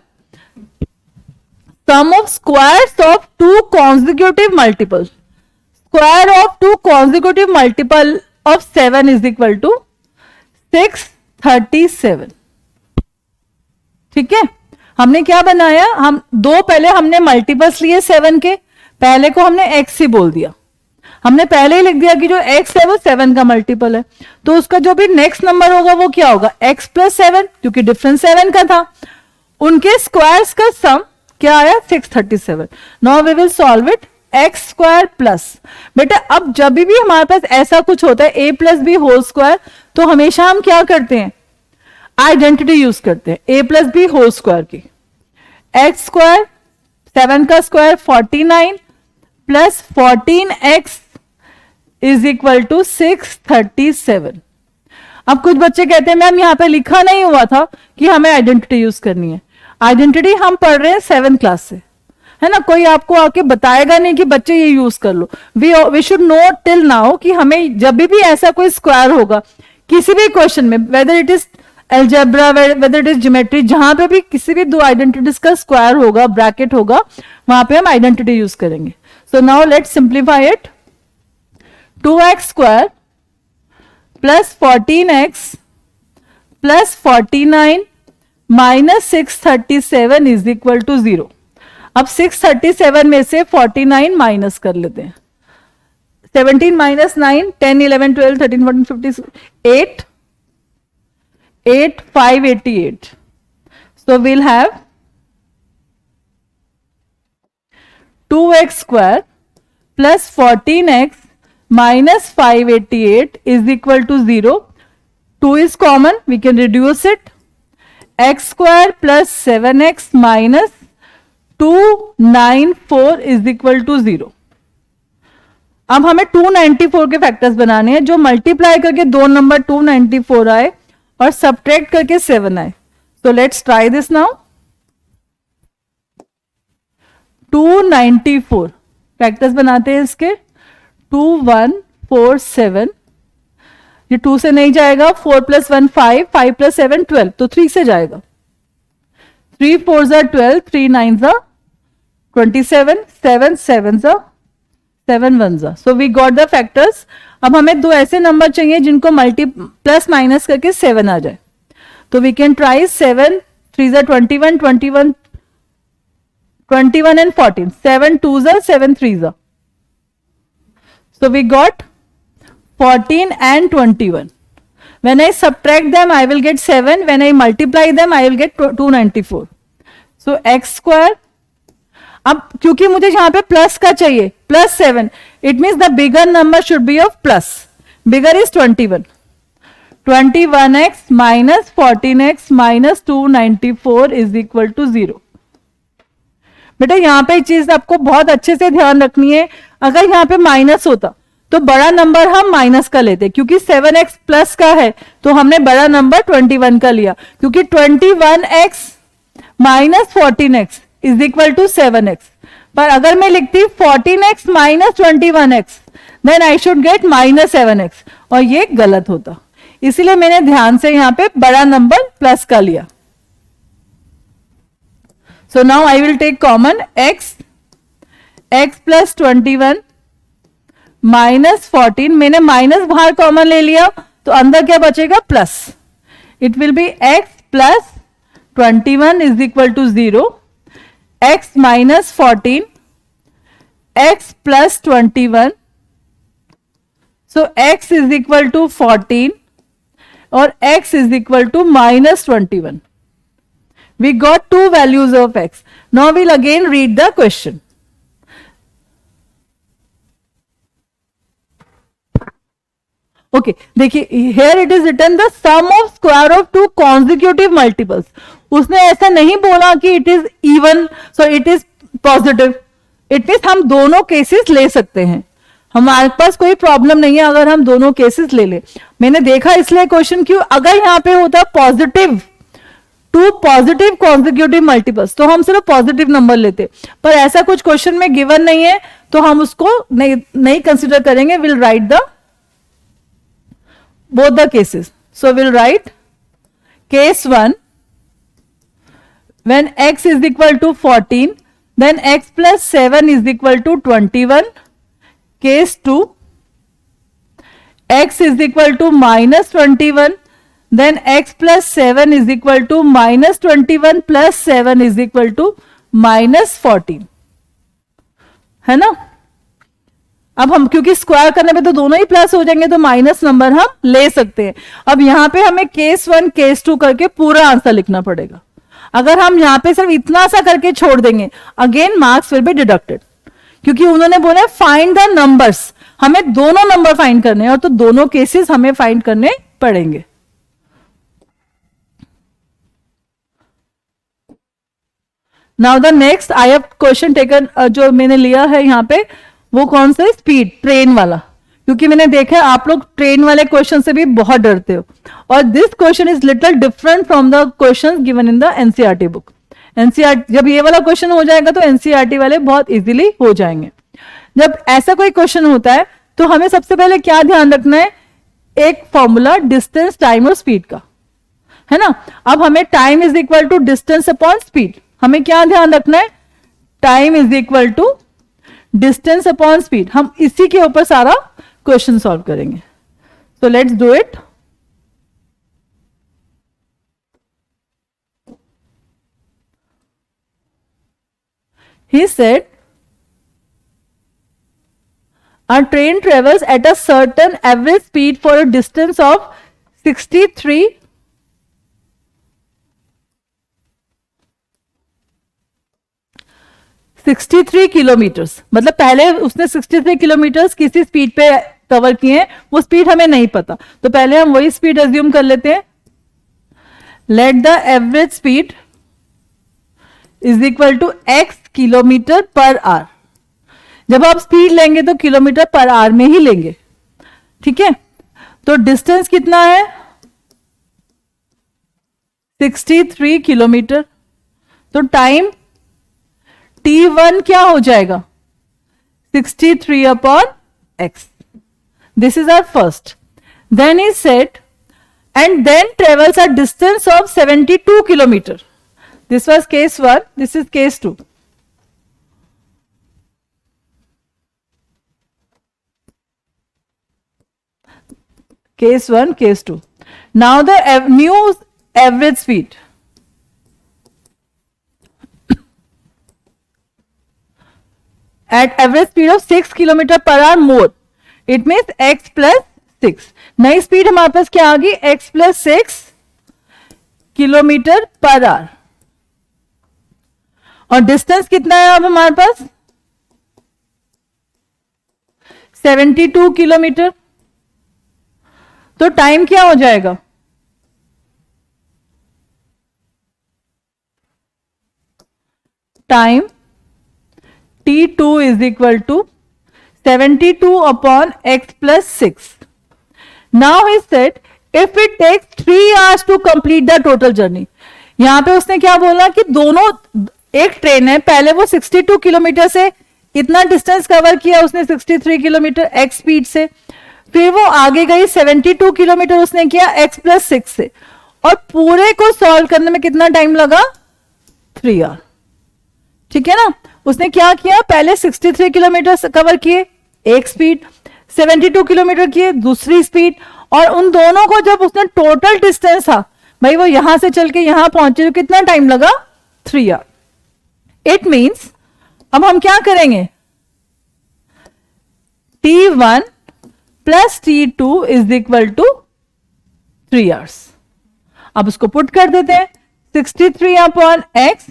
sum of squares of two consecutive multiples. Square of two consecutive multiple of 7 is equal to 637. ठीक है, हमने क्या बनाया, हम दो पहले हमने multiples लिए 7 के, पहले को हमने x ही बोल दिया. हमने पहले ही लिख दिया कि जो x है वो 7 का मल्टीपल है, तो उसका जो भी नेक्स्ट नंबर होगा वो क्या होगा, x प्लस 7, क्योंकि डिफरेंस 7 का था. उनके स्क्वायर्स का सम क्या आया 637. Now we will solve it. X square plus, बेटा अब जब भी हमारे पास ऐसा कुछ होता है a plus B whole square, तो हमेशा हम क्या करते हैं, आइडेंटिटी यूज करते हैं a plus B whole square की. एक्स स्क्वायर 7 का square 49 plus 14x is equal to 637. अब कुछ बच्चे कहते हैं मैम यहाँ पे लिखा नहीं हुआ था कि हमें आइडेंटिटी यूज करनी है. आइडेंटिटी हम पढ़ रहे हैं 7th क्लास से, है ना, कोई आपको आके बताएगा नहीं कि बच्चे ये यूज कर लो. We should know till now कि हमें जब भी ऐसा कोई स्क्वायर होगा किसी भी क्वेश्चन में, weather it is algebra weather it is geometry, जहां पे भी किसी भी दो आइडेंटिटीज का स्क्वायर होगा, ब्रैकेट होगा, वहां पे हम आइडेंटिटी यूज करेंगे. So now let's simplify it. 2x square plus 14x plus 49 minus 637 is equal to 0। अब 637 में से 49 माइनस कर लेते हैं। 17 minus 9, 10, 11, 12, 13, 14, 15, 8, 8, 588. So we'll have 2x square plus 14x minus 588 is equal to 0. 2 is common, we can reduce it. X square plus 7x minus 294 is equal to 0. अब हमें 294 के factors बनाने हैं जो मल्टीप्लाई करके दो नंबर 294 आए और सब्ट्रैक्ट करके 7 आए। So let's try this now. 294 factors बनाते हैं इसके। 2147, ये 2 से नहीं जाएगा। 4 प्लस 1 5, 5 प्लस 7 12, तो 3 से जाएगा। 3 4 12, 3 9 27, 7 7 7 1 so we got the factors. अब हमें दो ऐसे नंबर चाहिए जिनको मल्टी प्लस माइनस करके 7 आ जाए। तो we can try 7 3 21, 21 and 14, 7 2 7 3 so we got 14 and 21. When I subtract them I will get 7, when I multiply them I will get 294. So x square, अब क्योंकि मुझे यहां पे प्लस का चाहिए, plus 7, it means the bigger number should be of plus. Bigger is 21। 21x minus 14x minus 294 is equal to 0। बेटा यहां पे चीज आपको बहुत अच्छे से ध्यान रखनी है। अगर यहां पे माइनस होता तो बड़ा नंबर हम माइनस का लेते, क्योंकि 7x प्लस का है तो हमने बड़ा नंबर 21 का लिया, क्योंकि 21x minus 14x is equal to 7x। पर अगर मैं लिखती 14x minus 21x then I should get minus 7x, और ये गलत होता। इसीलिए मैंने ध्यान से यहां पे बड़ा नंबर प्लस का लिया। So now I will take common x plus 21 minus 14, मैंने माइनस बाहर कॉमन ले लिया तो अंदर क्या बचेगा, plus. It will be x plus 21 is equal to 0, x minus 14, x plus 21, so x is equal to 14 और x is equal to minus 21. We got two values of x. Now we'll again read the question. Okay, देखिए here it is written the sum of square of two consecutive multiples. उसने ऐसा नहीं बोला कि it is even, so it is positive. It means हम दोनों cases ले सकते हैं, हमारे पास कोई प्रॉब्लम नहीं है अगर हम दोनों केसेस ले ले। मैंने देखा इसलिए क्वेश्चन क्यों, अगर यहाँ पे होता positive two positive consecutive multiples तो हम सिर्फ पॉजिटिव नंबर लेते, पर ऐसा कुछ क्वेश्चन में गिवन नहीं है तो हम उसको नहीं कंसिडर करेंगे। Will write the both the cases. So we'll write case 1 when x is equal to 14 then x plus 7 is equal to 21. Case 2 x is equal to minus 21 then x plus 7 is equal to minus 21 plus 7 is equal to minus 14, है ना। अब हम क्योंकि square करने पे तो दोनों ही plus हो जाएंगे तो माइनस नंबर हम ले सकते हैं। अब यहां पे हमें केस 1 केस 2 करके पूरा आंसर लिखना पड़ेगा। अगर हम यहां पे सिर्फ इतना सा करके छोड़ देंगे again marks will be deducted, क्योंकि उन्होंने बोला फाइंड द नंबर्स, हमें दोनों नंबर फाइंड करने हैं और तो दोनों केसेस हमें फाइंड करने पड़ेंगे। Now the next I have question taken, जो मैंने लिया है यहाँ पे वो कौन सा, स्पीड ट्रेन वाला, क्योंकि मैंने देखा है आप लोग ट्रेन वाले क्वेश्चन से भी बहुत डरते हो, और this question is little different from the questions given in the NCERT book. NCERT जब ये वाला क्वेश्चन हो जाएगा तो एनसीईआरटी वाले बहुत इजीली हो जाएंगे। जब ऐसा कोई क्वेश्चन होता है तो हमें सबसे पहले क्या ध्यान रखना है, एक फॉर्मूला डिस्टेंस टाइम और स्पीड का, है ना। अब हमें time is equal to distance upon speed, हमें क्या ध्यान रखना है, time is equal to distance upon speed. हम इसी के ऊपर सारा क्वेश्चन सॉल्व करेंगे। So let's do it. He said, a train travels at a certain average speed for a distance of 63 kilometres. मतलब पहले उसने 63 किलोमीटर्स किसी स्पीड पे कवर किए हैं, वो स्पीड हमें नहीं पता, तो पहले हम वही स्पीड अज्यूम कर लेते हैं. Let the average speed is equal to x kilometre per hour. जब आप स्पीड लेंगे तो किलोमीटर पर आवर में ही लेंगे. ठीक है, तो डिस्टेंस कितना है? 63 किलोमीटर. तो टाइम t1 क्या हो जाएगा? 63 upon x. This is our first. Then is set and then travels a distance of 72 kilometre. This was case 1, this is case 2. Case 1, case 2. Now the new average speed. At average speed of 6 km per hour more. It means x plus 6. नई speed हमारे पास क्या आ गई? x plus 6 kilometre per our. और distance कितना है अब हमारे पास? 72 kilometre. तो टाइम क्या हो जाएगा? Time t2 is equal to 72 upon x plus 6. Now he said if it takes 3 hours to complete the total journey. यहां पे उसने क्या बोला कि दोनों, एक ट्रेन है, पहले वो 62 किलोमीटर से इतना डिस्टेंस कवर किया उसने 63 किलोमीटर x स्पीड से, फिर वो आगे गई 72 किलोमीटर उसने किया x प्लस 6 से, और पूरे को सॉल्व करने में कितना टाइम लगा? 3 आवर. ठीक है ना. उसने क्या किया? पहले 63 किलोमीटर कवर किए एक स्पीड, 72 किलोमीटर किए दूसरी स्पीड, और उन दोनों को जब उसने टोटल डिस्टेंस था भाई वो यहां से चल के यहां पहुंचे, तो कितना टाइम लगा? 3 आवर. इट मीन्स अब हम क्या करेंगे? t1 plus t2 is equal to 3 hours. अब उसको पुट कर देते हैं. 63 upon x,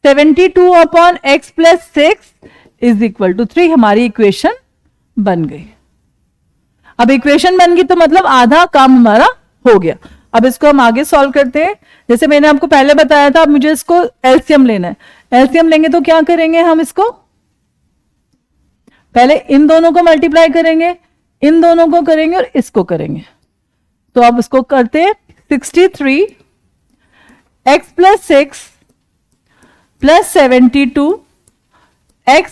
72 upon x plus 6 is equal to 3. हमारी इक्वेशन बन गई. अब इक्वेशन बन गई तो मतलब आधा काम हमारा हो गया. अब इसको हम आगे सॉल्व करते हैं. जैसे मैंने आपको पहले बताया था, अब मुझे इसको एलसीएम लेना है. एलसीएम लेंगे तो क्या करेंगे? हम इसको पहले इन दोनों को मल्टीप्लाई करेंगे, इन दोनों को करेंगे और इसको करेंगे. तो अब इसको करते हैं. 63 x plus 6 plus 72 x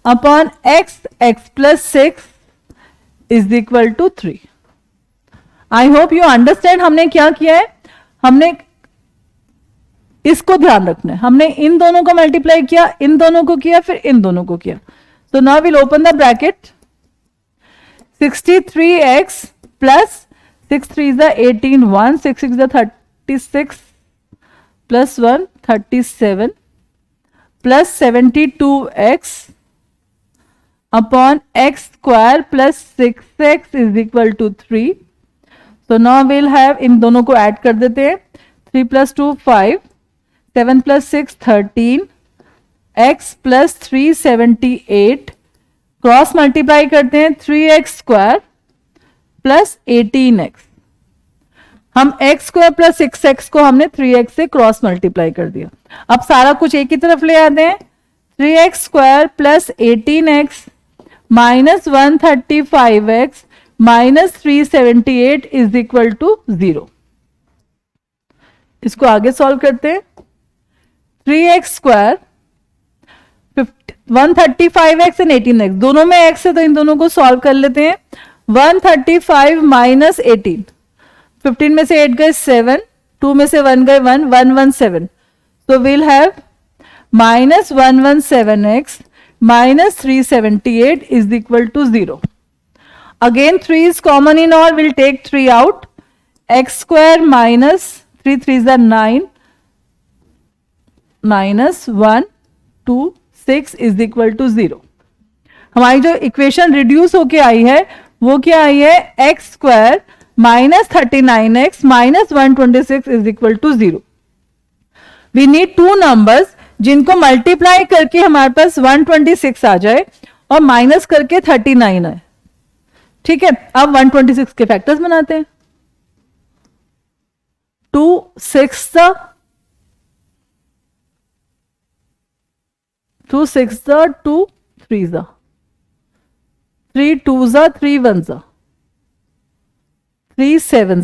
upon x plus 6 is equal to 3. I hope you understand. हमने क्या किया है? हमने इसको ध्यान रखना है. हमने इन दोनों को मल्टीप्लाई किया, इन दोनों को किया, फिर इन दोनों को किया. So now we'll open the bracket. 63x plus 6 3 is the 18, 1 6 6 is the 36 plus 1 37 plus 72x upon x square plus 6x is equal to 3. So now we'll have, इन दोनों को ऐड कर देते हैं. 3 plus 2 5, 7 plus 6 13, x plus 378, cross multiply करते हैं. 3x square plus 18x. हम x square plus 6x को हमने 3x से क्रॉस मल्टीप्लाई कर दिया. अब सारा कुछ एक ही तरफ ले आते हैं. 3x square plus 18x minus 135x minus 378 is equal to 0. इसको आगे सॉल्व करते हैं. 3x square 135x and 18x, दोनों में x है तो इन दोनों को सॉल्व कर लेते हैं. 135 माइनस 18, 15 में से 8 गए 7, 2 में से 1 गए 1, 117. So we'll have minus 117x minus 378 is equal to 0. Again 3 is common in all, we'll take 3 out. X square minus 3 3s are 9 minus 1 2 6 is equal to 0. हमारी जो इक्वेशन रिड्यूस होके आई है वो क्या आई है, x square minus 39x minus 126 is equal to 0. We need two numbers जिनको multiply करके हमारे पास 126 आ जाए और माइनस करके 39 है. ठीक है, अब 126 के फैक्टर्स बनाते हैं. 2 6 2 6 2 3 3 2 3 1 3 7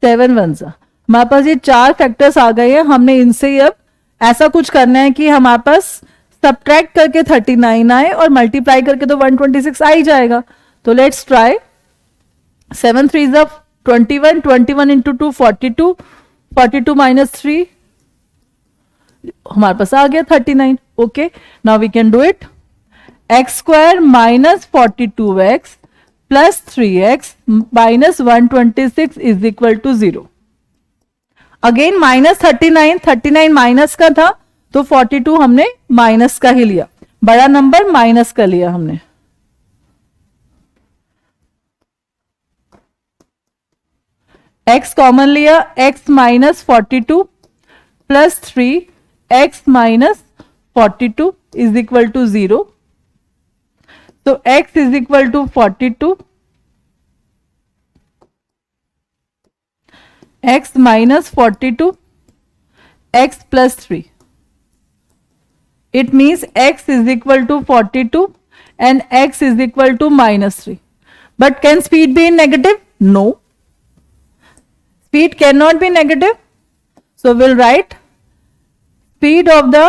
7 1. हमारे पास ये 4 फैक्टर्स आ गए हैं. हमने इनसे अब ऐसा कुछ करना है कि हमारे पास सब्ट्रैक्ट करके 39 आए और मल्टीप्लाई करके तो 126 आ ही जाएगा. तो लेट्स ट्राई. 7 3 21 21 इंटू 2 42 42 माइनस 3 हमारे पास आ गया 39. Okay, now we can do it. X square minus 42x plus 3x minus 126 is equal to 0. Again minus 39 minus का था तो 42 हमने माइनस का ही लिया, बड़ा नंबर माइनस का लिया हमने. x कॉमन लिया, x minus 42 plus 3x minus 42 is equal to 0. तो x is equal to 42 x minus 42 x plus 3. It means x is equal to 42 and x is equal to minus 3. But can speed be in negative? No. Speed cannot be negative. So we'll write speed of the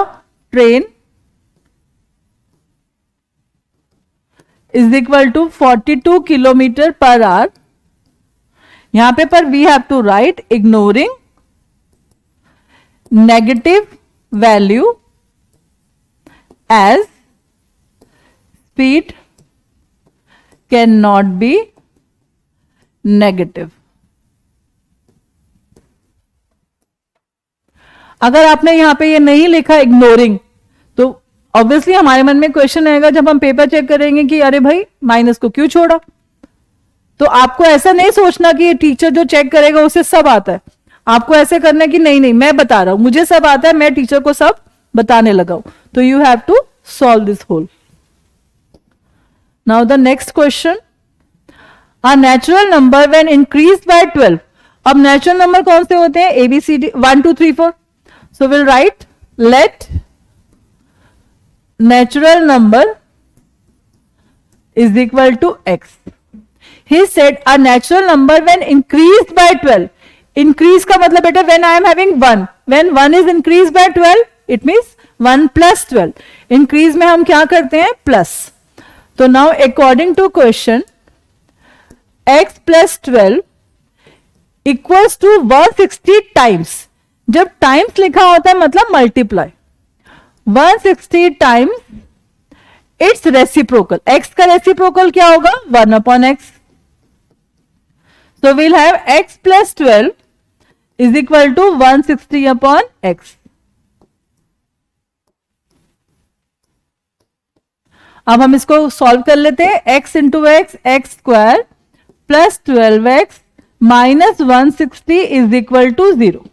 train is equal to 42 kilometer per hour. यहां पे पर we have to write ignoring negative value as speed cannot be negative. अगर आपने यहां पे ये नहीं लिखा इग्नोरिंग तो ऑब्वियसली हमारे मन में क्वेश्चन आएगा जब हम पेपर चेक करेंगे कि अरे भाई माइनस को क्यों छोड़ा. तो आपको ऐसा नहीं सोचना कि ये टीचर जो चेक करेगा उसे सब आता है. आपको ऐसे करना है कि नहीं नहीं मैं बता रहा हूं, मुझे सब आता है, मैं टीचर को सब बताने लगा हूं. तो you have to solve this whole. Now the next question. A natural number when increase by 12. अब नेचुरल नंबर कौन से होते हैं, A B C D 1 2 3 4. So will write let natural number is equal to x. He said a natural number when increased by 12. Increase का मतलब बेटा when I am having 1. When 1 is increased by 12, it means 1 plus 12. Increase में हम क्या करते हैं, plus. तो now according to question, x plus 12 equals to 160 times. जब times लिखा होता है मतलब multiply. 160 times its reciprocal. x का रेसिप्रोकल क्या होगा, 1 upon x. So we'll have x plus 12 is equal to 160 upon x. अब हम इसको सॉल्व कर लेते हैं. x into x, x square plus 12x minus 160 is equal to 0.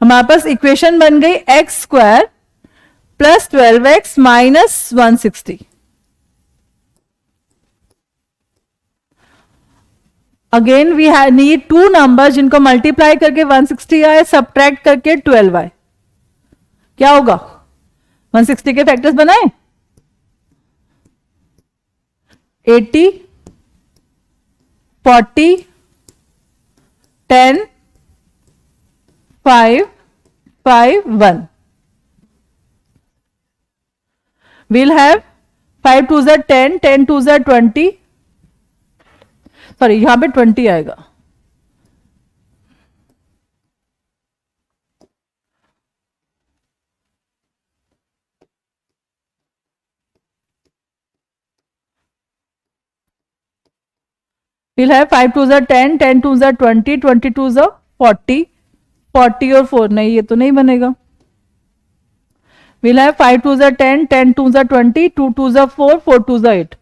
हमारे पास इक्वेशन बन गई x square plus 12x minus 160. Again we need two number जिनको मल्टीप्लाई करके 160 आए, सब्ट्रैक्ट करके 12 आए. क्या होगा, 160 के फैक्टर्स बनाए 80 40 10 5 5 1. we'll have 5 2s are 10 10 2s are 20. Sorry यहां पे 20 आएगा. we'll have 5 2s are 10, 10 2s are 20, 20 2s are 40, 40 और 4 नहीं, ये तो नहीं बनेगा. we'll have 5 2s are 10, 10 2s are 20, 2 2s are 4, 4 2s are 8,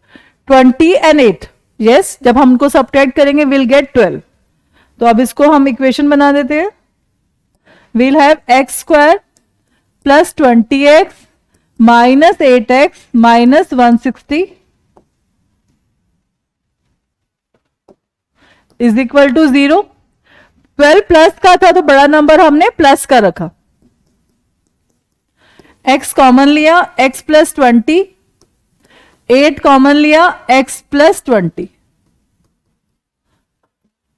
20 and 8. yes, जब हम उनको सब्ट्रैक्ट करेंगे we'll get 12. तो अब इसको हम इक्वेशन बना देते हैं. we'll have x square plus 20x minus 8x minus 160 is equal to 0. 12 plus का था तो बड़ा नंबर हमने प्लस का रखा. x कॉमन लिया, x प्लस 20, 8 कॉमन लिया, x प्लस 20,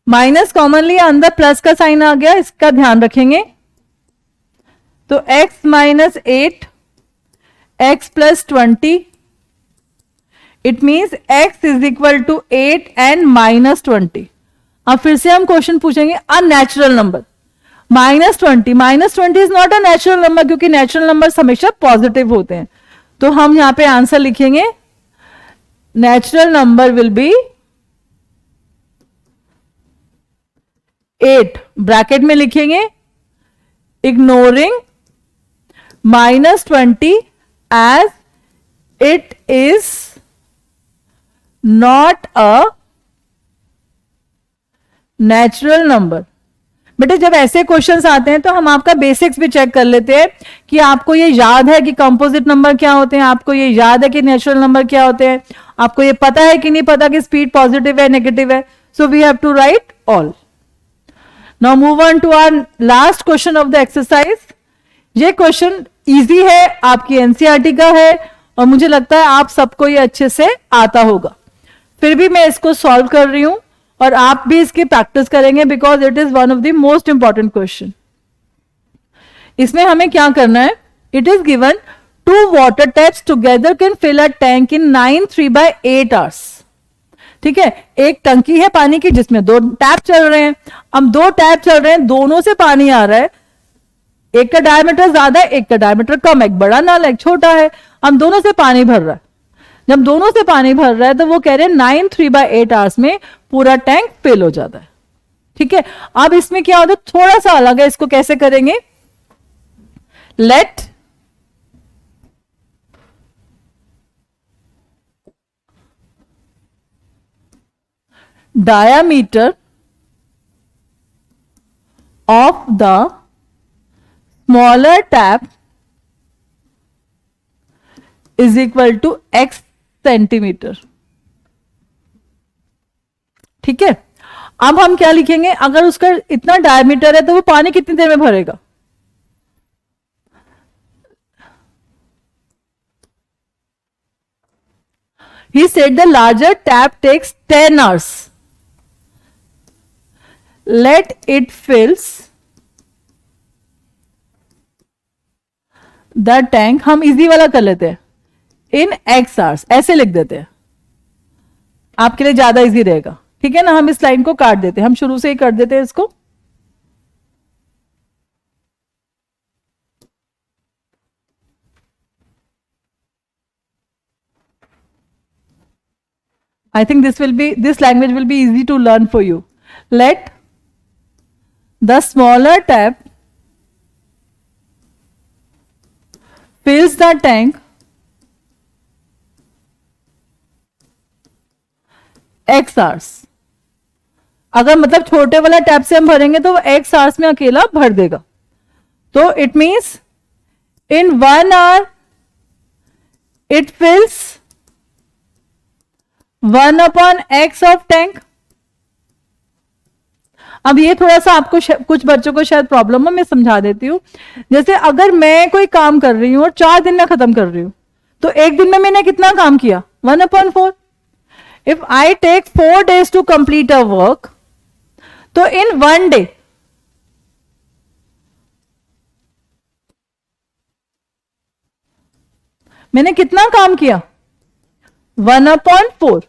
माइनस कॉमन लिया, अंदर प्लस का साइन आ गया, इसका ध्यान रखेंगे. तो x minus 8 x plus 20, it means x is equal to 8 and minus 20. अब फिर से हम क्वेश्चन पूछेंगे unnatural number. Minus 20 is not a natural number, क्योंकि नेचुरल नंबर हमेशा पॉजिटिव होते हैं. तो हम यहां पे आंसर लिखेंगे natural number will be 8, bracket में लिखेंगे ignoring minus 20 as it is not a natural number. बेटे जब ऐसे क्वेश्चंस आते हैं तो हम आपका बेसिक्स भी चेक कर लेते हैं कि आपको ये याद है कि कंपोजिट नंबर क्या होते हैं, आपको ये याद है कि नेचुरल नंबर क्या होते हैं, आपको ये पता है कि नहीं पता कि स्पीड पॉजिटिव है नेगेटिव है. So we have to write all. Now move on to our last question of the exercise. ये क्वेश्चन इजी है, आपकी एनसीईआरटी का है और मुझे लगता है आप सबको ये अच्छे से आता होगा. फिर भी मैं इसको सॉल्व कर रही हूं और आप भी इसकी प्रैक्टिस करेंगे because it is one of the most important question. इसमें हमें क्या करना है, it is given 2 water taps together can fill a tank in 9 3/8 hours. ठीक है, एक टंकी है पानी की जिसमें 2 टैप चल रहे हैं. अब 2 टैप चल रहे हैं, दोनों से पानी आ रहा है. एक का डायमीटर ज्यादा है, एक का डायमीटर कम, एक बड़ा नल एक छोटा है. हम दोनों से पानी भर रहा है. जब दोनों से पानी भर रहा है तो वो कह रहे हैं 9 3/8 hours में पूरा टैंक फिल हो जाता है. ठीक है, अब इसमें क्या होता है, थोड़ा सा अलग है. इसको कैसे करेंगे, let diameter of the smaller tap is equal to x centimetre. ठीक है, अब हम क्या लिखेंगे, अगर उसका इतना डायमीटर है तो वो पानी कितनी देर में भरेगा. He said the larger tap takes 10 hours. Let it fills the tank. हम इजी वाला कर लेते हैं, इन x hours ऐसे लिख देते हैं, आपके लिए ज्यादा इजी रहेगा. ठीक है ना, हम इस लाइन को काट देते हैं, हम शुरू से ही कर देते हैं इसको. I think this language will be easy to learn for you. Let the smaller tap fills the tank x hours. अगर मतलब छोटे वाला टैप से हम भरेंगे तो वो x hours में अकेला भर देगा. तो it means in 1 hour it fills 1/x of tank. अब ये थोड़ा सा आपको कुछ बच्चों को शायद प्रॉब्लम हो, मैं समझा देती हूं. जैसे अगर मैं कोई काम कर रही हूं और 4 दिन में खत्म कर रही हूं तो एक दिन में मैंने कितना काम किया, 1/4. If I take 4 days to complete a work, तो इन 1 day मैंने कितना काम किया, 1/4.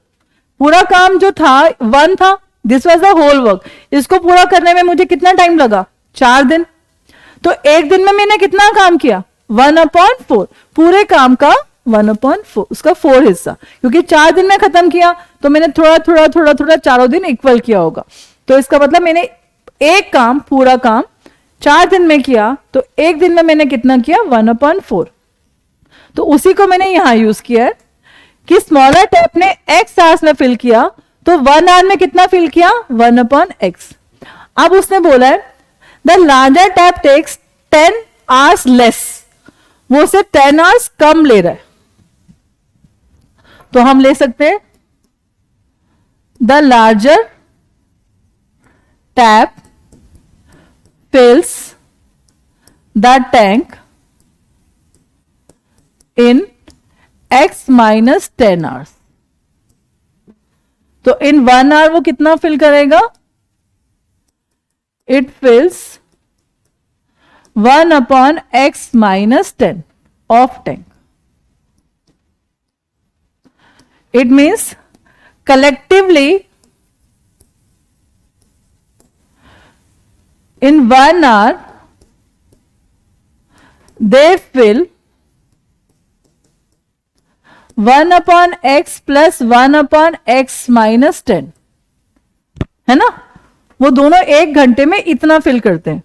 पूरा काम जो था 1 था, this was the whole work. इसको पूरा करने में मुझे कितना टाइम लगा, 4 दिन. तो एक दिन में मैंने कितना काम किया, 1/4. पूरे काम का 1/4, उसका 4 हिस्सा, क्योंकि 4 दिन में खत्म किया तो मैंने थोड़ा थोड़ा थोड़ा थोड़ा चारों दिन इक्वल किया होगा, तो इसका मतलब मैंने एक काम, पूरा काम 4 दिन में किया, तो एक दिन में मैंने कितना किया, 1/4। तो उसी को मैंने यहां यूज किया है कि स्मॉलर टैप ने x आवर्स में फिल किया, तो 1 आवर में कितना फिल किया, 1/x। अब उसने बोला है the larger tap takes 10 hours less, वो से 10 आवर्स कम ले रहा है, तो हम ले सकते हैं the larger tap fills the tank in x minus 10 hours। तो in 1 hour वो कितना फिल करेगा, it fills 1/x minus 10 of tank। It means collectively in 1 hour they fill 1/x plus 1/x minus 10, है ना, वो दोनों 1 घंटे में इतना फिल करते हैं।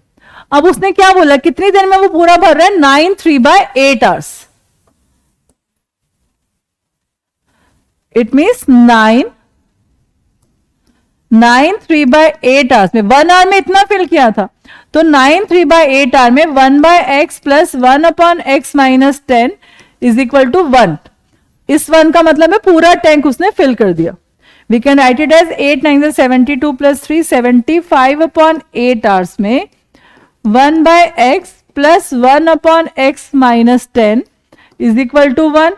अब उसने क्या बोला, कितनी देर में वो पूरा भर रहा है, 9 3/8 आवर्स। इट मीन्स 9 3/8 आवर्स में, 1 आवर में इतना फिल किया था, तो 9 3/8 आवर में 1/x plus 1/x minus 10 is equal to 1। इस 1 का मतलब है पूरा टैंक उसने फिल कर दिया। We can write it as 8 9 72 plus 3 75/8 hours में 1/x plus 1/x minus 10 is equal to 1।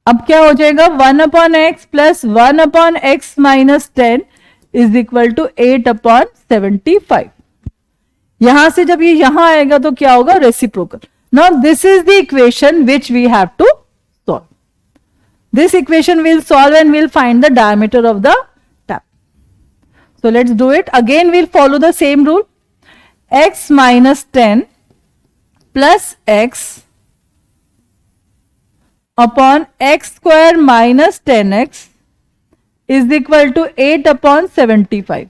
अब क्या हो जाएगा, 1/x plus 1/x minus 10 is equal to 8/75। यहां से जब ये यहां आएगा तो क्या होगा, reciprocal. Now this is the equation which we have to solve. This equation will solve and will find the diameter of the tap. So let's do it again, will follow the same rule. x minus 10 plus x upon x square minus 10x is equal to 8/75.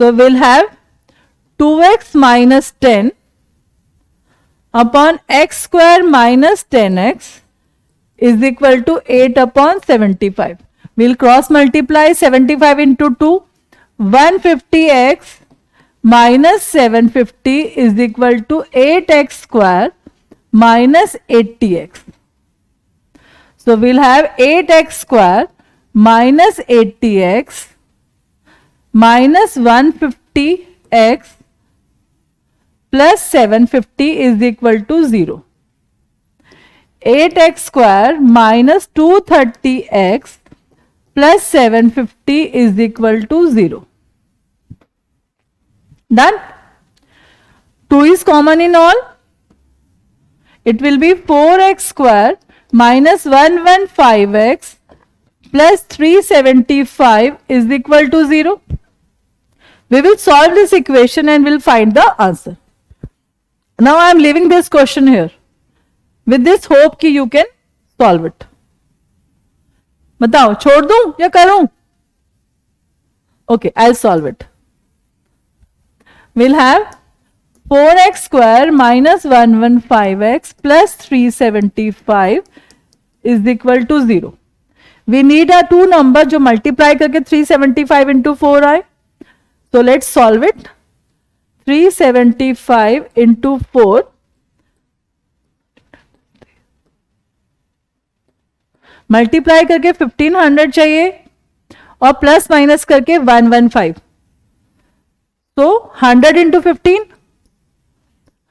So we'll have 2x minus 10 upon x square minus 10x is equal to 8/75. We'll cross multiply 75 into 2. 150x minus 750 is equal to 8x square minus 80x. So we'll have 8x square minus 80x minus 150x plus 750 is equal to 0. 8x square minus 230x plus 750 is equal to 0. Done? 2 is common in all. It will be 4x square minus 115x plus 375 is equal to 0. We will solve this equation and we'll find the answer. Now I am leaving this question here with this hope कि you can solve it. बताओ छोड़ दूं या करूं? Okay, I'll solve it. We'll have 4x square minus 115x plus 375 is equal to 0. We need a 2 number जो multiply करके 375 into 4 आए. So let's solve it. 375 into 4 multiply करके 1500 चाहिए और प्लस माइनस करके 115. So 100 into 15,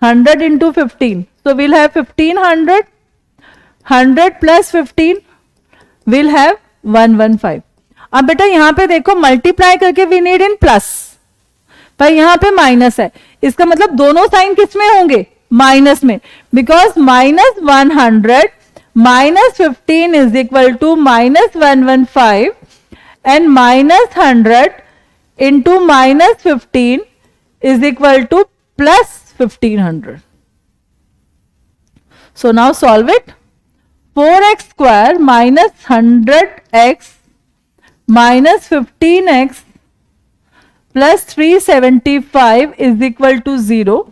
100 into 15. So we'll have 1500. 100 plus 15 we'll have 115. अब बेटा यहां पे देखो मल्टीप्लाई करके वी नीड इन प्लस, पर यहां पे माइनस है, इसका मतलब दोनों साइन किस में होंगे, माइनस में, because minus 100 minus 15 is equal to minus 115 and minus 100 into minus 15 is equal to plus 1500. So now solve it. 4x square minus 100x minus 15x plus 375 is equal to 0.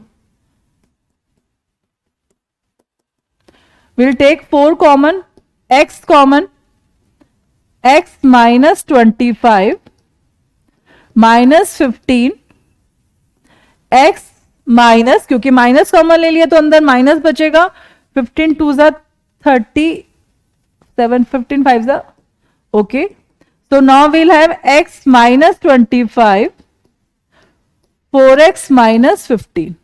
We'll take 4 common, x common, x minus 25 minus 15 x minus, क्योंकि minus common ले लिया तो अंदर minus बचेगा, 15 2 जा 30, 7 15 5 जा, okay. So now we'll have x minus 25, 4x minus 15.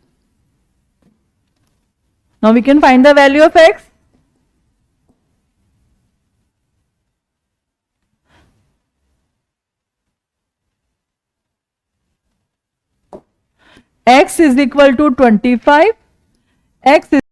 Now we can find the value of x. X is equal to 25. X is